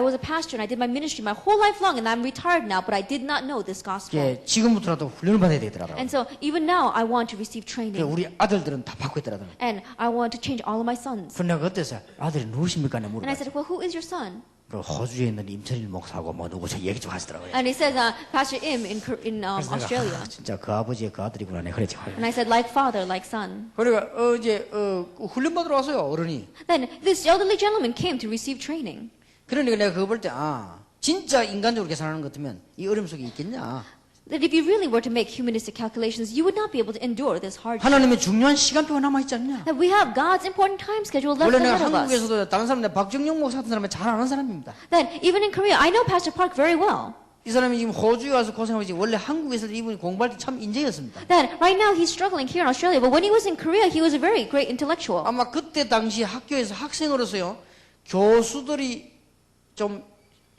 was a pastor and I did my ministry my whole life long and I'm retired now, but I did not know this gospel. 예, 지금부터라도 훈련을 받아야 되더라고요. And so even now I want to receive training. 우리 아들들은 다 받고 있더라고요. And I want to change all of my sons. 그런데 내가 그때서 아들이 누구십니까? 내가 And I 물어봤어요. said, well, who is your son? 그 호주에 있는 임철일 목사하고 뭐 누구 저 얘기 좀 하시더라고요. And he says, Pastor Im in 그래서 내가 Australia. 진짜 그 아버지의 그 아들이구나 내가 그랬지. And I said, like father, like son. 그러니까 이제 훈련 받으러 왔어요 어른이. Then this elderly gentleman came to receive training. 그러니까 내가 그거 볼 때 진짜 인간적으로 계산하는 것 같으면 이 어려움 속에 있겠냐. That if you really were to make humanistic calculations, you would not be able to endure this hardship. 하나님의 중요한 시간표가 남아 있지 않냐. That we have God's important time schedule left 원래 내가 ahead of us. 한국에서도 다른 사람 내 박정영 목사 같은 사람이 잘 아는 사람입니다. That even in Korea, I know Pastor Park very well. 이 사람이 지금 호주에 와서 고생하고 있지 원래 한국에서 이분이 공부할 때 참 인재였습니다. That right now he's struggling here in Australia, but when he was in Korea, he was a very great intellectual. 아마 그때 당시 학교에서 학생으로서요 교수들이 좀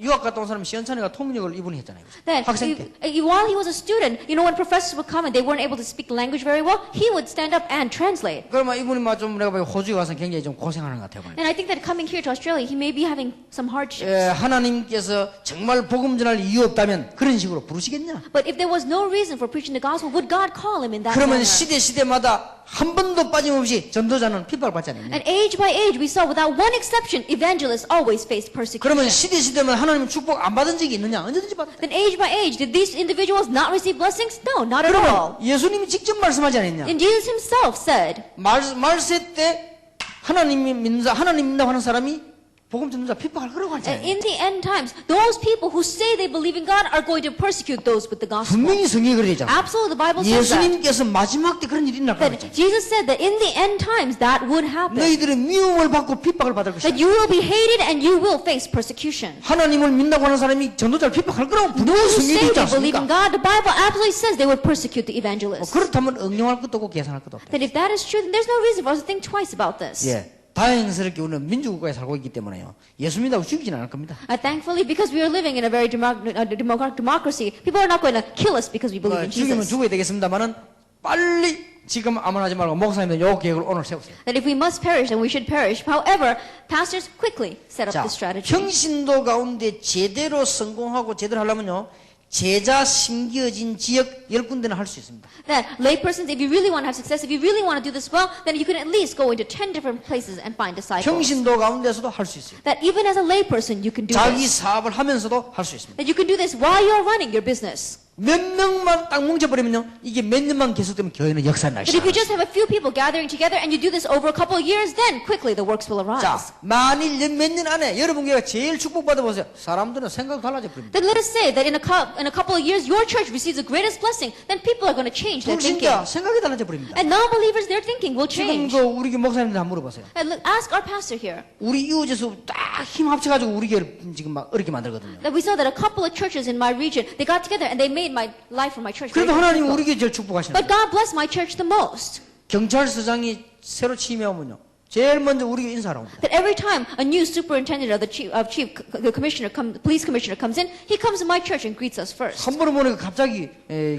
유학 갔다 온 사람 시원찮으니까 통역을 이분이 했잖아요. That 학생 때. while he was a student, when professors would come and they weren't able to speak the language very well, he would stand up and translate. 그러면 이분이 좀 내가 봐요 호주에 와서 굉장히 좀 고생하는 것 같아요. And I think that coming here to Australia, he may be having some hardships. 하나님께서 정말 복음 전할 이유 없다면 그런 식으로 부르시겠냐? But if there was no reason for preaching the gospel, would God call him in that 그러면 manner? 시대마다 한 번도 빠짐없이 전도자는 핍박받지 않느냐? And age by age, we saw without one exception, evangelists always faced persecution. 그러면 시대마다 하나님 축복 안 받은 적이 있느냐? 언제든지 받았다. Then age by age, did these individuals not receive blessings? No, not at all. 그러면 예수님이 직접 말씀하지 않았냐? And Jesus himself said, 말세 때 하나님 믿는다고 하는 사람이 복음 전도자 핍박을 끌어고 and 하잖아요. in the end times, those people who say they believe in God are going to persecute those with the gospel. 분명히 성경에 그러잖아요. Absolutely, the Bible says that. 예수님께서 마지막 때 그런 일이 일어날 거라고 That 했잖아요. Jesus said that in the end times that would happen. 너희들은 미움을 받고 핍박을 받을 것이다. That you will be hated and you will face persecution. 하나님을 믿는다고 하는 사람이 전도자를 핍박할 거라고 분명히 Those who 성경에 say 있지 they believe in 않습니까? God, the Bible absolutely says they would persecute the evangelists. 그렇다면 응용할 것도 없고 계산할 것도 없다. That if that is true, then there's no reason for us to think twice about this. 예, 다행스럽게 우리는 민주국가에 살고 있기 때문에요. 예수 믿다고 죽이지는 않을 겁니다. Thankfully, because we are living in a very democratic democracy, people are not going to kill us because we believe in 죽이면 Jesus. 죽어야 되겠습니다만은 빨리 지금 아무나 하지 말고 목사님들 요 계획을 오늘 세우세요. That if we must perish, then we should perish. However, pastors quickly set up 자, this strategy. 평신도 가운데 제대로 성공하고 제대로 하려면요. 제자 심겨진 지역 10군데는 할 수 있습니다. That laypersons, if you really want to have success, if you really want to do this well, then you can at least go into 10 different places and find disciples. 평신도 가운데서도 할 수 있어요. That even as a layperson, you can do 자기 this. 사업을 하면서도 할 수 있습니다. That you can do this while you're running your business. 몇 명만 딱 뭉쳐버리면요. 이게 몇 년만 계속되면 교회는 역사 날 That if you 시작합니다. just have a few people gathering together and you do this over a couple of years, then quickly the works will 자, arise. 만일 몇 년 안에 여러분 교회가 제일 축복받아 보세요. 사람들은 생각 달라져 버립니다. Then let us say that in a couple of years, your church receives the greatest blessing, then people are going to change their thinking. 불신자 생각이 달라져 버립니다. And non-believers, their thinking will 지금 change. 그 우리 교회 목사님들 한번 물어보세요. And ask our pastor here. 우리 이웃에서 딱 힘 합쳐가지고 우리 교회를 지금 막 어렵게 만들거든요. That we saw that a couple of churches in my region, they got together and they made my life for my church very 그래도 하나님 difficult. 우리 교회 제일 축복하시는 But 거예요. God blessed my church the most. 경찰서장이 새로 취임해 오면요. 제일 먼저 우리에게 인사하러 옵니다. That every time a new superintendent of the commissioner, police commissioner comes in, he comes to my church and greets us first. 한 번은 보니까 갑자기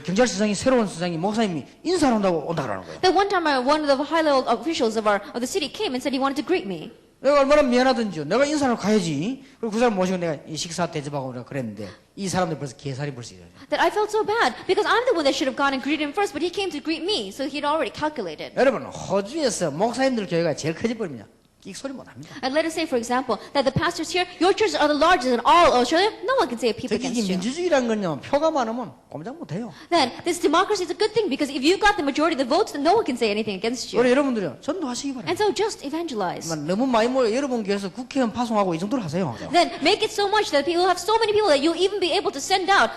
경찰서장이 새로운 서장이 목사님이 인사를 한다고 온다 그러는 거예요. That one time one of the high-level officials of the city came and said he wanted to greet me. 내가 얼마나 미안하든지요. 내가 인사를 가야지. 그리고 그 사람 모시고 내가 이 식사 대접하고 그랬는데 이 사람들 벌써 계산이 벌써 이래요. That I felt so bad because I'm the one that should have gone and greeted him first, but he came to greet me, so he'd already calculated. 여러분 호주에서 목사님들 교회가 제일 커져 버리면 끽 소리 못 합니다. And let us say, for example, that the pastors here, your churches are the largest in all Australia. No one can say a peep 특히 against you. 민주주의라는 건요 표가 많으면 꼼짝 못 해요. Then this democracy is a good thing because if you got the majority of the votes, then no one can say anything against you. 우리 여러분들이요 전도하시기 바랍니다. And so just evangelize. 너무 많이 모여 여러분 교회에서 국회의원 파송하고 이 정도로 하세요. Then make it so much that people have so many people that you'll even be able to send out,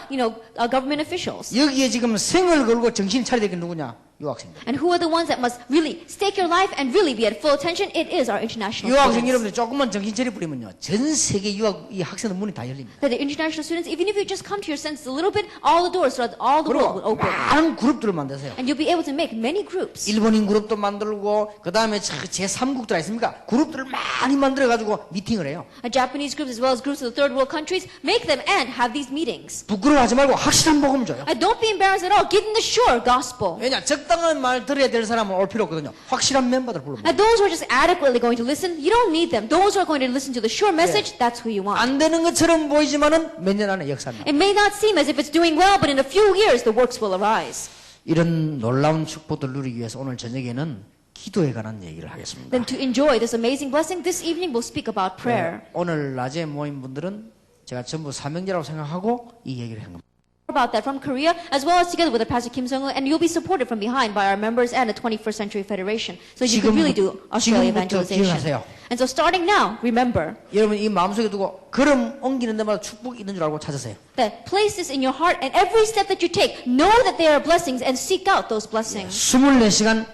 government officials. 여기에 지금 생을 걸고 정신 차려야 될 게 누구냐? 유학생들. And who are the ones that must really stake your life and really be at full attention? It is our international 유학생 students. 여러분들 조금만 정신 차려 버리면요 전 세계 유학 이 학생들 문이 다 열립니다. That the international students, even if you just come to your senses a little bit, all the doors throughout all the world will 그리고 open. 많은 그룹들을 만드세요. And you'll be able to make many groups. 일본인 그룹도 만들고 그 다음에 제3국들 있습니까? 그룹들을 많이 만들어 가지고 미팅을 해요. Japanese groups as well as groups of the third world countries, make them and have these meetings. 부끄러워하지 말고 확실한 복음 줘요. And don't be embarrassed at all. Give them the sure gospel. 왜냐 적당한 말 들어야 될 사람은 올 필요 없거든요. 확실한 멤버들 불러요. And those who are just adequately going to listen, you don't need them. Those who are going to listen to the sure message, that's who you want. 안 되는 것처럼 보이지만은 몇 년 안에 역사나. It may not seem as if it's doing well, but in a few years the works will arise. 이런 놀라운 축복을 누리기 위해서 오늘 저녁에는 기도에 관한 얘기를 하겠습니다. Then to enjoy this amazing blessing, this evening we'll speak about prayer. 오늘 낮에 모인 분들은 제가 전부 사명자라고 생각하고 이 얘기를 한 겁니다. About that from Korea, as well as together with our Pastor Kim Sung-woo, and you'll be supported from behind by our members and the 21st Century Federation. So you can really do Australia 지금부터 evangelization. 기억하세요. And so starting now, remember 여러분 이 마음속에 두고 걸음 옮기는 데마다 축복이 있는 줄 알고 찾으세요. that place this in your heart, and every step that you take, know that they are blessings and seek out those blessings 24시간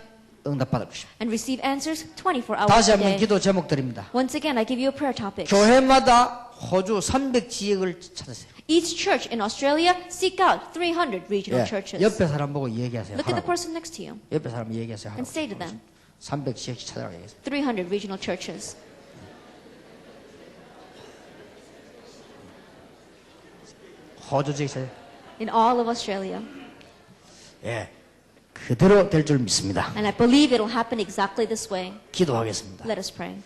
응답받을 것입니다. and receive answers 24 hours 다시 a 한번 day. 기도 제목 드립니다. Once again, I give you a prayer topic. 교회마다 호주 300지역을 찾으세요. Each church in Australia, seek out 300 regional churches. 옆에 사람 보고 얘기하세요. Look at the 하라고. person next to you 옆에 사람 얘기하세요. and say to them, 300지역씩 찾아라고 얘기하세요. 300 regional churches. 호주 지역에 In all of Australia. 예, 그대로 될 줄 믿습니다. And I believe it will happen exactly this way. 기도하겠습니다. Let us pray.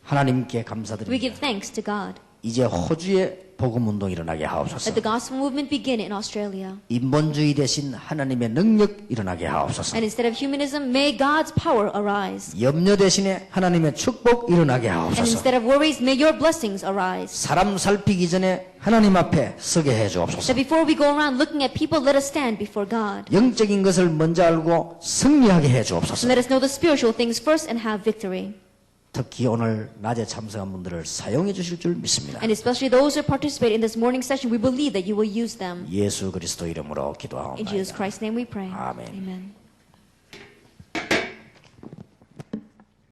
하나님께 We 감사드립니다. give thanks to God. 이제 호주에 복음 운동이 일어나게 하옵소서. Let the gospel movement begin in Australia. 인본주의 대신 하나님의 능력 일어나게 하옵소서. And instead of humanism, may God's power arise. 염려 대신에 하나님의 축복 일어나게 And 하옵소서. instead of worries, may your blessings arise. 사람 살피기 전에 하나님 앞에 서게 해 주옵소서. That before we go around looking at people, let us stand before God. 영적인 것을 먼저 알고 승리하게 해 And 주옵소서. let us know the spiritual things first and have victory. 특히 오늘 낮에 참석한 분들을 사용해 주실 줄 믿습니다. And especially those who participate in this morning session, we believe that you will use them. 예수 그리스도 이름으로 In 기도하옵나이다. Jesus Christ's name we pray. Amen. Amen.